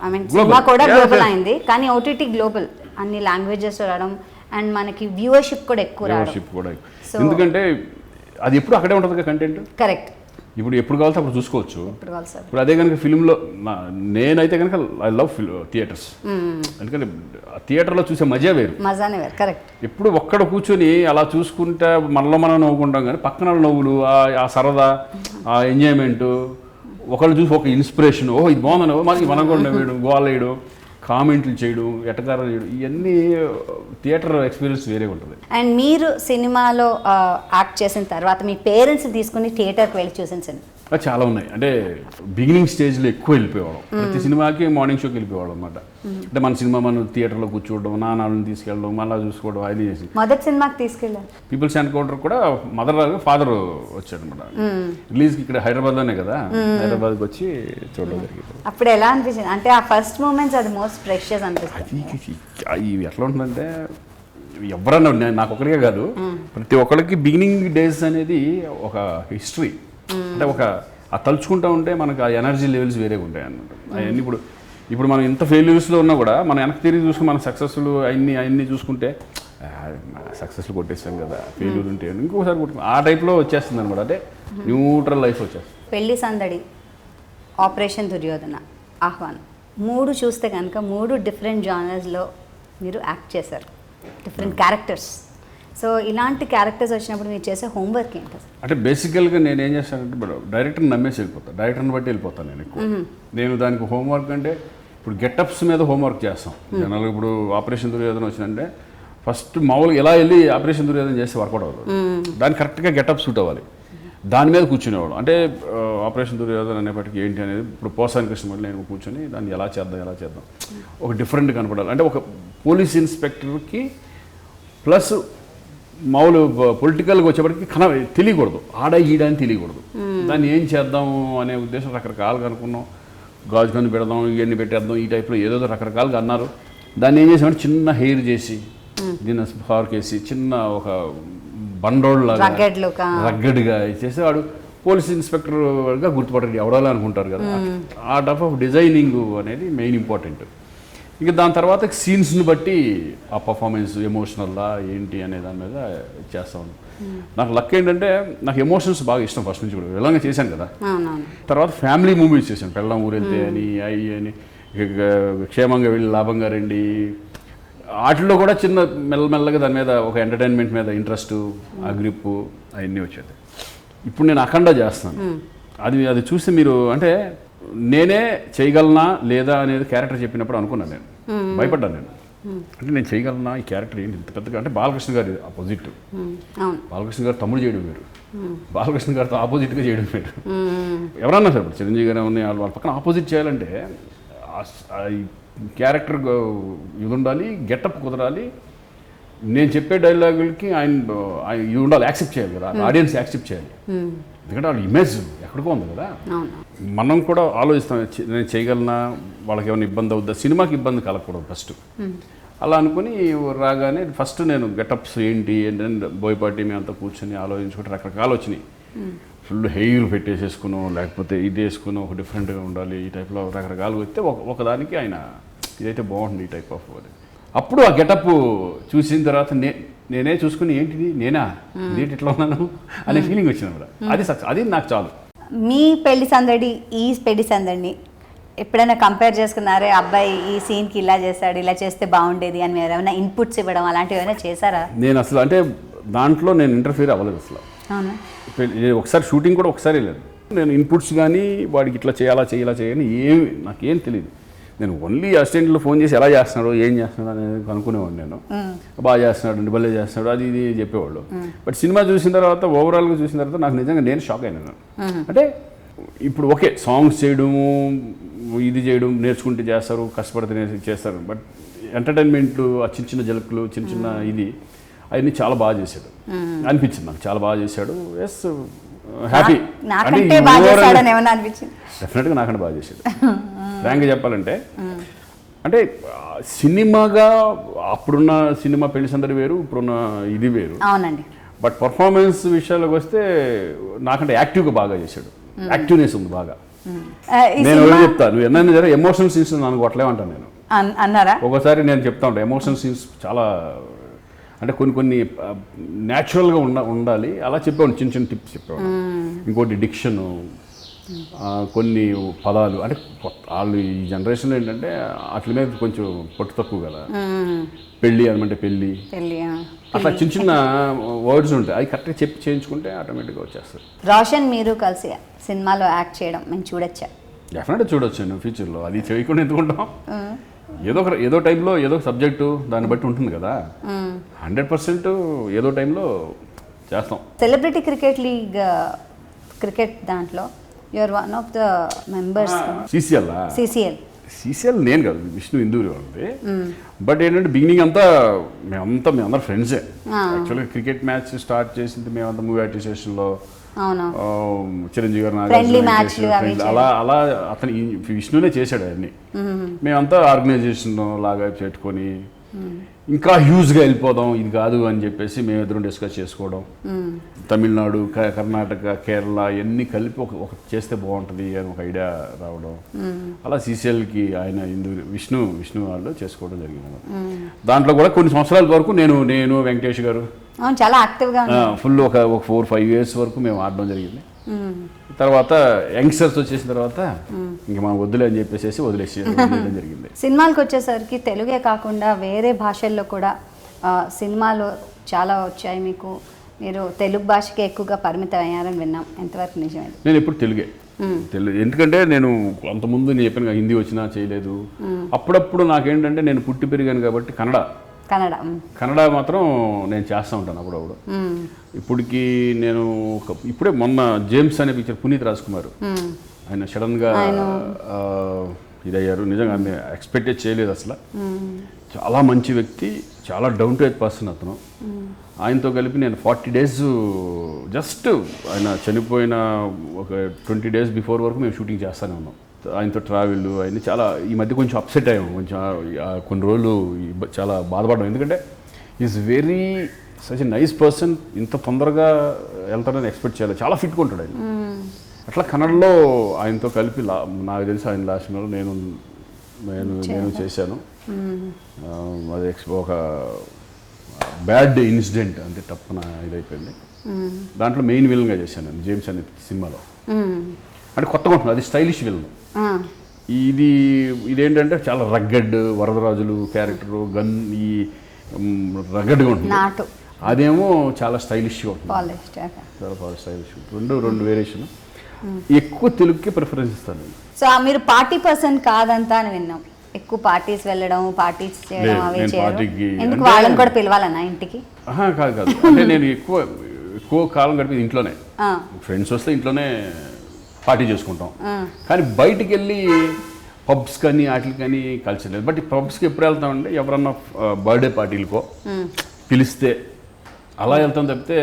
ఐ మీన్ సినిమా కూడా గ్లోబల్ అయింది, కానీ ఓటీటీ గ్లోబల్, అన్ని లాంగ్వేజెస్ రావడం అండ్ మనకి వ్యూవర్షిప్ కూడా ఎక్కువ రావడం. ఎందుకంటే అది ఎప్పుడు అక్కడే ఉంటుంది కంటెంట్. కరెక్ట్. ఇప్పుడు ఎప్పుడు కావాలంటే అప్పుడు చూసుకోవచ్చు. ఇప్పుడు అదే కనుక ఫిల్మ్లో నేనైతే కనుక ఐ లవ్ థియేటర్స్, ఎందుకంటే థియేటర్లో చూసే మజా వేరు. కరెక్ట్. ఎప్పుడు ఒక్కడ కూర్చొని అలా చూసుకుంటే మనలో మనం నవ్వుకుంటాం, కానీ పక్కన నవ్వులు, ఆ సరదా, ఆ ఎంజాయ్మెంట్, ఒకళ్ళు చూసి ఒక ఇన్స్పిరేషన్, ఓహో ఇది బాగుందని మనకి మనం కూడా నవ్వేయడం, గోల్ వేయడం, కామెంట్లు చేయడం, ఎటకారాలు చేయడం, ఇవన్నీ థియేటర్ ఎక్స్పీరియన్స్ వేరే ఉంటుంది. అండ్ మీరు సినిమాలో యాక్ట్ చేసిన తర్వాత మీ పేరెంట్స్ తీసుకుని థియేటర్కి వెళ్ళి చూసిన సినిమా చాలా ఉన్నాయి. అంటే బిగినింగ్ స్టేజ్లో ఎక్కువ వెళ్ళిపోయేవాళ్ళం. ప్రతి సినిమాకి మార్నింగ్ షోకి వెళ్ళిపోయేవాళ్ళం అనమాట. అంటే మన సినిమా మనం థియేటర్లో కూర్చోవడం, నాన్నని తీసుకెళ్ళడం, మళ్ళీ చూసుకోవడం, అది చేసి మొదటి సినిమాకి తీసుకెళ్ళారు. పీపుల్స్ ఎన్కౌంటర్ కూడా మదర్ ఫాదర్ వచ్చాడు అనమాట. రిలీజ్కి ఇక్కడ హైదరాబాద్లోనే కదా, హైదరాబాద్కి వచ్చి చూడడం జరిగింది. అప్పుడు ఎలా అనిపించింది? అంటే ఆ ఫస్ట్ మూమెంట్స్ అది మోస్ట్ ప్రెషియస్ అనిపిస్తుంది. ఇవి ఎట్లా ఉంటుందంటే ఎవరన్నా, నాకు ఒకరికే కాదు, ప్రతి ఒక్కరికి బిగినింగ్ డేస్ అనేది ఒక హిస్టరీ. అంటే ఆ తలుచుకుంటూ ఉంటే మనకు ఆ ఎనర్జీ లెవెల్స్ వేరేగా ఉంటాయి అన్నమాట. అవన్నీ ఇప్పుడు మనం ఇంత ఫెయిల్యూర్స్లో ఉన్నా కూడా మనం వెనక్కి తిరిగి చూసుకుని మన సక్సెస్లు అవన్నీ చూసుకుంటే సక్సెస్లు కొట్టేస్తాం కదా, ఫెయిల్యూర్ ఉంటే ఇంకోసారి కొట్టుకుని ఆ టైప్లో వచ్చేస్తుంది అనమాట. అంటే న్యూట్రల్ లైఫ్ వచ్చేస్తుంది. పెళ్లి సందడి, ఆపరేషన్ దుర్యోధన, ఆహ్వానం 3 చూస్తే కనుక 3 డిఫరెంట్ జానర్స్లో మీరు యాక్ట్ చేశారు, డిఫరెంట్ క్యారెక్టర్స్. సో ఇలాంటి క్యారెక్టర్స్ వచ్చినప్పుడు మీరు చేసే హోంవర్క్ ఏంటి? అంటే బేసికల్గా నేను ఏం చేస్తానంటే డైరెక్టర్ని నమ్మేసి వెళ్ళిపోతాను, డైరెక్టర్ని బట్టి వెళ్ళిపోతాను నేను ఎక్కువ. నేను దానికి హోంవర్క్ అంటే ఇప్పుడు గెటప్స్ మీద హోంవర్క్ చేస్తాం. జనరల్గా ఇప్పుడు ఆపరేషన్ దుర్యోధన వచ్చిందంటే ఫస్ట్ మామూలుగా ఎలా వెళ్ళి ఆపరేషన్ దుర్యోధన చేస్తే వర్కౌట్ అవ్వదు, దానికి కరెక్ట్గా గెటప్ సూట్ అవ్వాలి, దాని మీద కూర్చునేవాడు. అంటే ఆపరేషన్ దుర్యోధన అనేప్పటికీ ఏంటి అనేది ఇప్పుడు పోసాని కృష్ణ మళ్ళీ నేను కూర్చొని దాన్ని ఎలా చేద్దాం ఒక డిఫరెంట్ కనపడాలి. అంటే ఒక పోలీస్ ఇన్స్పెక్టర్కి ప్లస్ మామూలు పొలిటికల్గా వచ్చేప్పటికి తెలియకూడదు, ఈడని తెలియకూడదు. దాన్ని ఏం చేద్దాం అనే ఉద్దేశం రకరకాలుగా అనుకున్నాం. గాజు కన్ను పెడదాం, ఇవన్నీ పెట్టేద్దాం, ఈ టైప్లో ఏదో రకరకాలుగా అన్నారు. దాన్ని ఏం చేసామంటే చిన్న హెయిర్ చేసి దీన్ని ఫార్క్ వేసి చిన్న ఒక బండోళ్ళలాగా రగ్గడ్గా చేసి వాడు పోలీస్ ఇన్స్పెక్టర్గా గుర్తుపట్టండి ఎవడాలి అనుకుంటారు కదా. ఆ టైప్ ఆఫ్ డిజైనింగ్ అనేది మెయిన్ ఇంపార్టెంట్. ఇక దాని తర్వాత సీన్స్ని బట్టి ఆ పర్ఫార్మెన్స్ ఎమోషనల్లా ఏంటి అనే దాని మీద చేస్తాను. నాకు లక్ ఏంటంటే నాకు ఎమోషన్స్ బాగా ఇష్టం ఫస్ట్ నుంచి కూడా, విలంగా చేశాను కదా. తర్వాత ఫ్యామిలీ మూవీస్ చేశాను, పెళ్ళం ఊరెళ్తే అని అవి అని, క్షేమంగా వెళ్ళి లాభంగా రండి, వాటిల్లో కూడా చిన్న మెల్లమెల్లగా దాని మీద ఒక ఎంటర్టైన్మెంట్ మీద ఇంట్రెస్ట్, ఆ గ్రిప్పు అవన్నీ వచ్చేది. ఇప్పుడు నేను అఖండ చేస్తాను. అది చూసి మీరు అంటే నేనే చేయగలనా లేదా అనేది క్యారెక్టర్ చెప్పినప్పుడు అనుకున్నాను, నేను భయపడ్డాను. నేను అంటే నేను చేయగలనా ఈ క్యారెక్టర్ ఏంటి ఇంత పెద్దగా, అంటే బాలకృష్ణ గారి ఆపోజిట్, బాలకృష్ణ గారు తమ్ముడు చేయడం వేరు, బాలకృష్ణ గారితో ఆపోజిట్గా చేయడం వేరు. ఎవరన్నా సరే ఇప్పుడు చిరంజీవి గారు ఉన్నాయి, వాళ్ళ పక్కన ఆపోజిట్ చేయాలంటే క్యారెక్టర్ ఇది ఉండాలి, గెటప్ కుదరాలి, నేను చెప్పే డైలాగులకి ఆయన ఇది ఉండాలి, యాక్సెప్ట్ చేయాలి కదా, ఆడియన్స్ యాక్సెప్ట్ చేయాలి. ఎందుకంటే వాళ్ళ ఇమేజ్ ఎక్కడికో ఉంది కదా. మనం కూడా ఆలోచిస్తాం, నేను చేయగలనా, వాళ్ళకి ఏమైనా ఇబ్బంది అవుద్దా, సినిమాకి ఇబ్బంది కలగకూడదు ఫస్ట్. అలా అనుకుని రాగానే ఫస్ట్ నేను గెటప్స్ ఏంటి ఏంటంటే బోయపాటి మేమంతా కూర్చొని ఆలోచించుకుంటే రకరకాలు వచ్చినాయి. ఫుల్ హెయిర్ పెట్టేసేసుకున్నాం, లేకపోతే ఇది వేసుకున్నాం, ఒక డిఫరెంట్గా ఉండాలి, ఈ టైప్లో రకరకాలు వస్తే ఒకదానికి ఆయన ఇదైతే బాగుంటుంది ఈ టైప్ ఆఫ్ అది. అప్పుడు ఆ గెటప్ చూసిన తర్వాత నేనే చూసుకుని ఏంటిది నేనా ఏంటి ఇట్లా ఉన్నాను అనే ఫీలింగ్ వచ్చింది. అది నాకు చాలు. మీ పెళ్లి సందడి ఈ పెళ్లి సందడిని ఎప్పుడైనా కంపేర్ చేసుకున్నారే, అబ్బాయి ఈ సీన్కి ఇలా చేస్తాడు, ఇలా చేస్తే బాగుండేది అని మీరు ఏమైనా ఇన్పుట్స్ ఇవ్వడం అలాంటివి ఏమైనా చేశారా? నేను అసలు అంటే దాంట్లో నేను ఇంటర్ఫీర్ అవ్వలేదు అసలు. ఒకసారి షూటింగ్ కూడా ఒకసారి లేదు. నేను ఇన్పుట్స్ కానీ వాడికి ఇట్లా చేయాలని నాకేం తెలియదు. నేను ఓన్లీ అసిస్టెంట్లో ఫోన్ చేసి ఎలా చేస్తున్నాడు ఏం చేస్తున్నాడు అనేది కనుక్కునేవాడు. నేను బాగా చేస్తున్నాడు, భలే చేస్తున్నాడు, అది ఇది చెప్పేవాళ్ళు. బట్ సినిమా చూసిన తర్వాత ఓవరాల్గా చూసిన తర్వాత నాకు నిజంగా నేను షాక్ అయినాను. అంటే ఇప్పుడు ఓకే సాంగ్స్ చేయడము ఇది చేయడం నేర్చుకుంటే చేస్తారు, కష్టపడితే చేస్తారు, బట్ ఎంటర్టైన్మెంట్ ఆ చిన్న జలకులు చిన్న ఇది అవన్నీ చాలా బాగా చేశాడు అనిపించింది నాకు. చాలా బాగా చేశాడు. Yes happy. డెఫినెట్గా నాకంటే బాగా చేశాడు. ఫ్రాంక్గా చెప్పాలంటే అంటే సినిమాగా అప్పుడున్న సినిమా పెళ్లి సందడి వేరు, ఇప్పుడున్న ఇది వేరు. అవునండి. బట్ పర్ఫార్మెన్స్ విషయాలకు వస్తే నాకంటే యాక్టివ్గా బాగా చేశాడు. యాక్టివ్నెస్ ఉంది బాగా. నేను ఎవరు చెప్తాను, నువ్వు ఎన్నైనా సరే ఎమోషనల్ సీన్స్ నాకు కొట్టలేమంటాను నేను. అన్నారా? ఒకసారి నేను చెప్తా ఉంటాను ఎమోషనల్ సీన్స్ చాలా అంటే కొన్ని న్యాచురల్గా ఉండాలి అలా చెప్పేవాడు. చిన్న టిప్స్ చెప్పేవాడు. ఇంకోటి డిక్షను, కొన్ని పదాలు అంటే వాళ్ళు ఈ జనరేషన్లో ఏంటంటే వాటి మీద కొంచెం పట్టు తక్కువ కదా. పెళ్ళి అనమంటే పెళ్ళి అట్లా చిన్న వర్డ్స్ ఉంటాయి, అవి కరెక్ట్గా చెప్పి చేయించుకుంటే ఆటోమేటిక్గా వచ్చేస్తారు. రోషన్ మీరు కలిసి సినిమాలో యాక్ట్ చేయడం మేము చూడొచ్చా? డెఫినెట్గా చూడొచ్చు నేను ఫ్యూచర్లో. అది చేయకుండా ఎందుకుంటాం. ఏదో టైంలో ఏదో సబ్జెక్టు దాన్ని బట్టి ఉంటుంది కదా. 100% ఏదో టైంలో చేస్తాం. సెలబ్రిటీ క్రికెట్ లీగ్ క్రికెట్ దాంట్లో you are one of the members. CCL నేను కాదు, విష్ణు ఇందూరి వాళ్ళది. బట్ ఏంటంటే బిగినింగ్ అంతా మేమందరం ఫ్రెండ్సే. యాక్చువల్గా క్రికెట్ మ్యాచ్ స్టార్ట్ చేసింది మేమంతా మూవీ అసోసియేషన్లో, చిరంజీవి గారు అలా అతను విష్ణునే చేశాడు అవన్నీ. మేమంతా ఆర్గనైజేషన్ లాగా పెట్టుకొని ఇంకా హ్యూజ్గా వెళ్ళిపోదాం ఇది కాదు అని చెప్పేసి మేమిద్దరం డిస్కస్ చేసుకోవడం. తమిళనాడు, కర్ణాటక, కేరళ ఇవన్నీ కలిపి ఒక చేస్తే బాగుంటుంది అని ఒక ఐడియా రావడం. అలా సీసీఎల్కి ఆయన విష్ణు వాళ్ళు చేసుకోవడం జరిగింది. దాంట్లో కూడా కొన్ని సంవత్సరాల వరకు నేను వెంకటేష్ గారు చాలా యాక్టివ్గా ఫుల్ ఒక 4-5 years వరకు మేము ఆడడం జరిగింది. తర్వాత యంగ్స్టర్స్ వచ్చేసిన తర్వాత ఇంక మనం వద్దులే అని చెప్పేసి వదిలేయడం జరిగింది. సినిమాలకు వచ్చేసరికి తెలుగే కాకుండా వేరే భాషల్లో కూడా సినిమాలు చాలా వచ్చాయి మీకు. మీరు తెలుగు భాషకి ఎక్కువగా పరిమితం అయ్యారని విన్నాం, ఎంతవరకు నిజమే? నేను ఎప్పుడు తెలుగు, ఎందుకంటే నేను అంతకుముందు నేను చెప్పాను హిందీ వచ్చినా చేయలేదు. అప్పుడప్పుడు నాకేంటంటే నేను పుట్టి పెరిగాను కాబట్టి కన్నడ మాత్రం నేను చేస్తూ ఉంటాను అప్పుడప్పుడు. ఇప్పటికి నేను ఇప్పుడే మొన్న జేమ్స్ అనే పిక్చర్ పునీత్ రాజ్ కుమార్ ఆయన సడన్గా ఇదయ్యారు. నిజంగా ఎక్స్పెక్టే చేయలేదు అసలు. చాలా మంచి వ్యక్తి, చాలా డౌన్ టు ఎర్త్ పర్సన్ అతను. ఆయనతో కలిపి నేను 40 days జస్ట్ ఆయన చనిపోయిన ఒక 20 days బిఫోర్ వరకు మేము షూటింగ్ చేస్తూనే ఉన్నాం. ఆయనతో ట్రావెల్ అవన్నీ చాలా ఈ మధ్య కొంచెం అప్సెట్ అయ్యాము. కొంచెం కొన్ని రోజులు చాలా బాధపడ్డాం. ఎందుకంటే is very such a nice person. ఇంత తొందరగా వెళ్తాడని ఎక్స్పెక్ట్ చేయాలి. చాలా ఫిట్గా ఉంటాడు ఆయన. అట్లా కన్నడలో ఆయనతో కలిపి నాకు తెలిసి ఆయన లాస్ట్ నేను చేశాను. అది ఒక బ్యాడ్ ఇన్సిడెంట్ అంటే తప్పన ఇదైపోయింది. దాంట్లో మెయిన్ విలన్గా చేశాను నేను జేమ్స్ అనే సినిమాలో. అంటే కొత్తగా ఉంటుంది, అది స్టైలిష్ విలన్. ఇదేంటంటే చాలా రగ్గడ్ వరదరాజులు క్యారెక్టరు, గన్ ఈ రగ్గడ్గా ఉంటుంది. అదేమో చాలా స్టైలిష్గా ఉంటుంది, చాలా స్టైలిష్. రెండు వేరియేషన్. ఎక్కువ తెలుగుకి ప్రిఫరెన్స్ ఇస్తాను. సో మీరు పార్టీ పర్సన్ కాదంతా అని విన్నాం. ఎక్కువ పార్టీస్ వెళ్ళడం, పార్టీస్ చేయడం అవి చేయడం. ఎందుకు వాళ్ళని కూడా పిలవాలన్నా ఇంటికి? కాదు, అంటే నేను ఎక్కువ కాలం గడిపేది ఇంట్లోనే. ఫ్రెండ్స్ వస్తే ఇంట్లోనే పార్టీ చేసుకుంటాం. కానీ బయటికి వెళ్ళి పబ్స్ కానీ వాటికి కానీ కల్చర్ లేదు. బట్ ఈ పబ్స్కి ఎప్పుడు వెళ్తామంటే ఎవరన్నా బర్త్డే పార్టీలకో పిలిస్తే అలా వెళ్తాం తప్పితే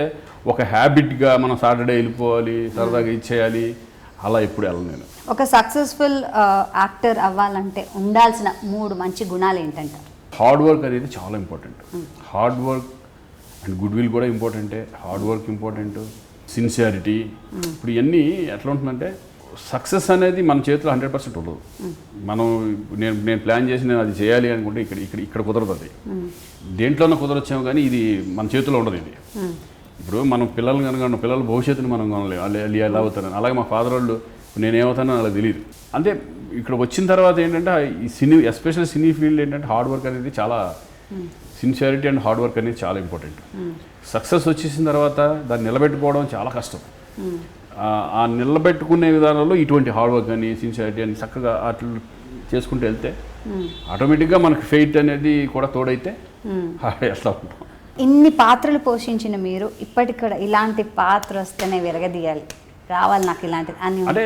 ఒక హ్యాబిట్గా మనం సాటర్డే వెళ్ళిపోవాలి, సరదాగా ఇచ్చేయాలి, అలా ఎప్పుడు వెళ్ళను నేను. ఒక సక్సెస్ఫుల్ యాక్టర్ అవ్వాలంటే ఉండాల్సిన 3 మంచి గుణాలు ఏంటంటే? హార్డ్ వర్క్ అనేది చాలా important. Hard work and good will కూడా ఇంపార్టెంటే. Hard work important, sincerity. ఇప్పుడు ఇవన్నీ ఎట్లా ఉంటుందంటే సక్సెస్ అనేది మన చేతిలో 100% ఉండదు. నేను ప్లాన్ చేసి నేను అది చేయాలి అనుకుంటే ఇక్కడ కుదరదు. అది దేంట్లోనే కుదరొచ్చాము, కానీ ఇది మన చేతిలో ఉండదు. ఇది ఇప్పుడు మనం పిల్లలు కనుక పిల్లల భవిష్యత్తుని మనం కొనలేము. వాళ్ళు ఎలా అవుతారని. అలాగే మా ఫాదర్ వాళ్ళు నేనేమవుతానో వాళ్ళకి తెలియదు. అంటే ఇక్కడ వచ్చిన తర్వాత ఏంటంటే ఈ ఎస్పెషల్లీ సినీ ఫీల్డ్ ఏంటంటే హార్డ్ వర్క్ అనేది చాలా, సిన్సియారిటీ అండ్ హార్డ్ వర్క్ అనేది చాలా ఇంపార్టెంట్. సక్సెస్ వచ్చేసిన తర్వాత దాన్ని నిలబెట్టుకోవడం చాలా కష్టం. ఆ నిలబెట్టుకునే విధానంలో ఇటువంటి హార్డ్ వర్క్ అని సిన్సియారిటీ అని చక్కగా అట్లా చేసుకుంటూ వెళ్తే ఆటోమేటిక్గా మనకి ఫెయిట్ అనేది కూడా తోడైతే ఎట్లా ఉంటాం. ఇన్ని పాత్రలు పోషించిన మీరు ఇప్పటికి కూడా ఇలాంటి పాత్ర వస్తేనే వెలగదీయాలి, రావాలి నాకు ఇలాంటిది అని అంటే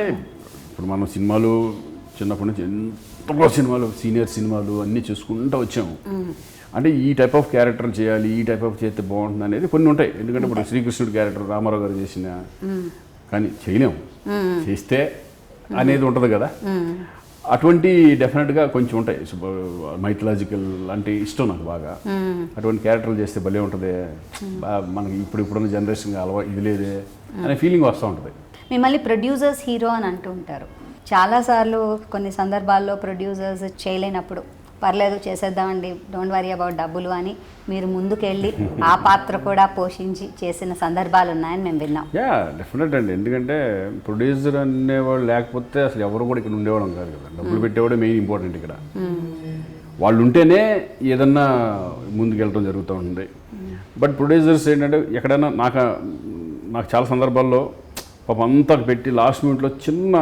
ఇప్పుడు మనం సినిమాలు చిన్నప్పటి నుంచి ఎంతో సినిమాలు, సీనియర్ సినిమాలు అన్నీ చూసుకుంటూ వచ్చాము. అంటే ఈ టైప్ ఆఫ్ క్యారెక్టర్ చేయాలి, ఈ టైప్ ఆఫ్ చేస్తే బాగుంటుంది అనేది కొన్ని ఉంటాయి. ఎందుకంటే ఇప్పుడు శ్రీకృష్ణుడి క్యారెక్టర్ రామారావు గారు చేసిన కానీ చేయలేము, చేస్తే అనేది ఉంటుంది కదా. అటువంటి డెఫినెట్గా కొంచెం ఉంటాయి. మైథలాజికల్ అంటే ఇష్టం నాకు బాగా. అటువంటి క్యారెక్టర్లు చేస్తే భలే ఉంటుంది, మనకి ఇప్పుడున్న జనరేషన్గా ఇది లేదే అనే ఫీలింగ్ వస్తూ ఉంటుంది. మిమ్మల్ని ప్రొడ్యూసర్స్ హీరో అని అంటూ ఉంటారు. చాలాసార్లు కొన్ని సందర్భాల్లో ప్రొడ్యూసర్స్ చేయలేనప్పుడు పర్లేదు చేసేద్దామండి, డోంట్ వరీ అబౌట్ డబ్బులు అని మీరు ముందుకెళ్ళి ఆ పాత్ర కూడా పోషించి చేసిన సందర్భాలు ఉన్నాయని మేము విన్నాం. డెఫినెట్ అండి. ఎందుకంటే ప్రొడ్యూసర్ అనేవాళ్ళు లేకపోతే అసలు ఎవరు కూడా ఇక్కడ ఉండేవాళ్ళం కాదు కదా. డబ్బులు పెట్టేవాడే మెయిన్ ఇంపార్టెంట్ ఇక్కడ. వాళ్ళు ఉంటేనే ఏదన్నా ముందుకెళ్ళడం జరుగుతూ ఉంటుంది. బట్ ప్రొడ్యూసర్స్ ఏంటంటే ఎక్కడైనా నాకు చాలా సందర్భాల్లో పాపం అంతా పెట్టి లాస్ట్ మినిట్లో చిన్న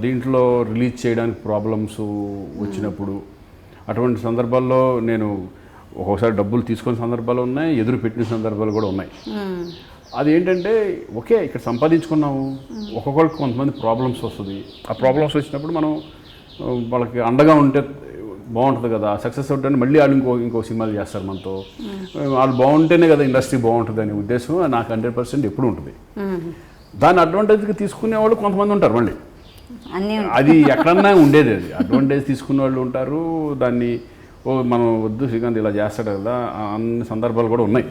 దీంట్లో రిలీజ్ చేయడానికి ప్రాబ్లమ్స్ వచ్చినప్పుడు అటువంటి సందర్భాల్లో నేను ఒక్కొక్కసారి డబ్బులు తీసుకునే సందర్భాలు ఉన్నాయి, ఎదురు పెట్టిన సందర్భాలు కూడా ఉన్నాయి. అది ఏంటంటే ఓకే ఇక్కడ సంపాదించుకున్నాము, ఒక్కొక్కరికి కొంతమంది ప్రాబ్లమ్స్ వస్తుంది. ఆ ప్రాబ్లమ్స్ వచ్చినప్పుడు మనం వాళ్ళకి అండగా ఉంటే బాగుంటుంది కదా. సక్సెస్ అవుతుంటే మళ్ళీ వాళ్ళు ఇంకో సినిమాలు చేస్తారు మనతో. వాళ్ళు బాగుంటేనే కదా ఇండస్ట్రీ బాగుంటుంది అనే ఉద్దేశం నాకు 100% ఎప్పుడు ఉంటుంది. దాన్ని అడ్వాంటేజ్గా తీసుకునే వాళ్ళు కొంతమంది ఉంటారు. మళ్ళీ అది ఎక్కడన్నా ఉండేది. అది అడ్వాంటేజ్ తీసుకునే వాళ్ళు ఉంటారు. దాన్ని మనం వద్దు శ్రీకాంత్ ఇలా చేస్తాడు కదా అన్ని సందర్భాలు కూడా ఉన్నాయి.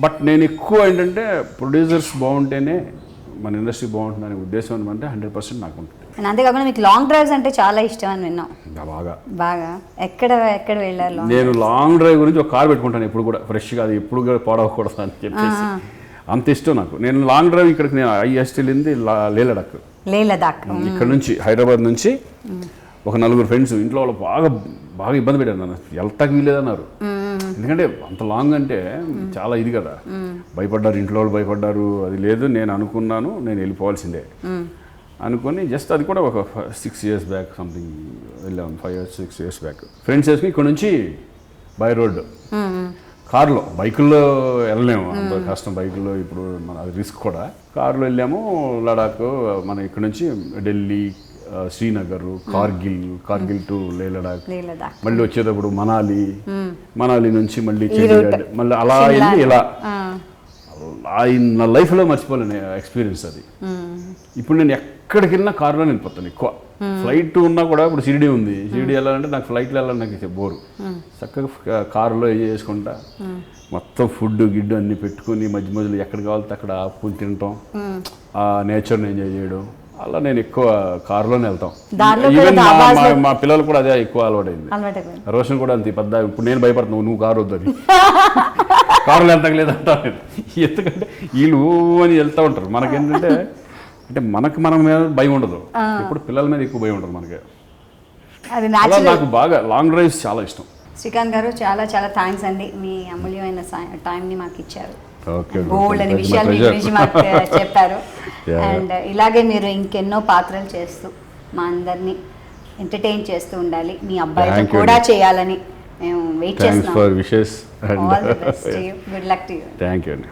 బట్ నేను ఎక్కువ ఏంటంటే ప్రొడ్యూసర్స్ బాగుంటేనే మన ఇండస్ట్రీ బాగుంటుంది అనే ఉద్దేశం అనమాట 100% నాకు ఉంటుంది. అంతేకాకుండా మీకు లాంగ్ డ్రైవ్స్ అంటే చాలా ఇష్టం అని విన్నాం. బాగా ఎక్కడ వెళ్ళారు? నేను లాంగ్ డ్రైవ్ గురించి ఒక కార్ పెట్టుకుంటాను ఎప్పుడు కూడా, ఫ్రెష్గా. అది ఎప్పుడు కూడా పాడవకూడదు అని చెప్పేసి అంత ఇష్టం నాకు. నేను లాంగ్ డ్రైవ్ ఇక్కడికి నేను హైయెస్ట్ వెళ్ళింది లేలడాక్. ఇక్కడ నుంచి హైదరాబాద్ నుంచి ఒక 4 ఫ్రెండ్స్ ఇంట్లో వాళ్ళు బాగా ఇబ్బంది పెట్టారు నన్ను, వెళ్తాకి వీలేదన్నారు. ఎందుకంటే అంత లాంగ్ అంటే చాలా ఇది కదా, భయపడ్డారు ఇంట్లో వాళ్ళు, భయపడ్డారు. అది లేదు, నేను అనుకున్నాను నేను వెళ్ళిపోవాల్సిందే అనుకొని జస్ట్ అది కూడా ఒక 6 years బ్యాక్ సంథింగ్ వెళ్ళాము. 5 or 6 years బ్యాక్ ఫ్రెండ్స్ వేసుకుని ఇక్కడ నుంచి బై రోడ్ కార్లో. బైకుల్లో వెళ్ళలేము, అంత కష్టం బైకుల్లో, ఇప్పుడు మన అది రిస్క్ కూడా. కార్లో వెళ్ళాము లడాక్. మనం ఇక్కడ నుంచి ఢిల్లీ, శ్రీనగర్, కార్గిల్ టు లడాక్, మళ్ళీ వచ్చేటప్పుడు మనాలి నుంచి మళ్ళీ చండీగఢ్, మళ్ళీ అలా వెళ్ళి ఇలా నా లైఫ్లో మర్చిపోలేని ఎక్స్పీరియన్స్ అది. ఇప్పుడు నేను ఎక్కడికి వెళ్ళినా కారులో వెళ్ళిపోతాను ఎక్కువ. ఫ్లైట్ ఉన్నా కూడా ఇప్పుడు షిరిడి ఉంది, షిరిడి వెళ్ళాలంటే నాకు ఫ్లైట్లో వెళ్ళాలని నాకు బోరు. చక్కగా కారులో ఎంజాయ్ చేసుకుంటా, మొత్తం ఫుడ్ గిడ్డు అన్ని పెట్టుకుని మధ్యలో ఎక్కడ కావాలితే అక్కడ ఆపుకుని తినటం, ఆ నేచర్ని ఎంజాయ్ చేయడం. అలా నేను ఎక్కువ కారులోనే వెళ్తాం. ఈవెన్ మా పిల్లలు కూడా అదే ఎక్కువ అలవాటైంది. రోషన్ కూడా అంతే పెద్ద. ఇప్పుడు నేను భయపడుతున్నావు నువ్వు కారు వద్దని, కారులో వెళ్తలేదు అంటాను. ఎందుకంటే వీళ్ళు అని వెళ్తూ ఉంటారు. మనకేంటంటే అంటే మన మీద భయం ఉండదు, ఇప్పుడు పిల్లల మీద ఎక్కువ భయం ఉండదు మనకి. అలా నాకు బాగా లాంగ్ డ్రైవ్స్ చాలా ఇష్టం. శ్రీకాంత్ గారు చాలా థ్యాంక్స్ అండి, మీ అమూల్యమైన టైంని మాకు ఇచ్చారు. బోల్డ్ అనే విషయాలు మీ గురించి మాకు చెప్పారు. అండ్ ఇలాగే మీరు ఇంకెన్నో పాత్రలు చేస్తూ మా అందరినీ ఎంటర్టైన్ చేస్తూ ఉండాలి. మీ అబ్బాయితో కూడా చేయాలని మేము వెయిట్ చేస్తున్నాం. For wishes. All the best to you. Good luck to you. Thank you అండి.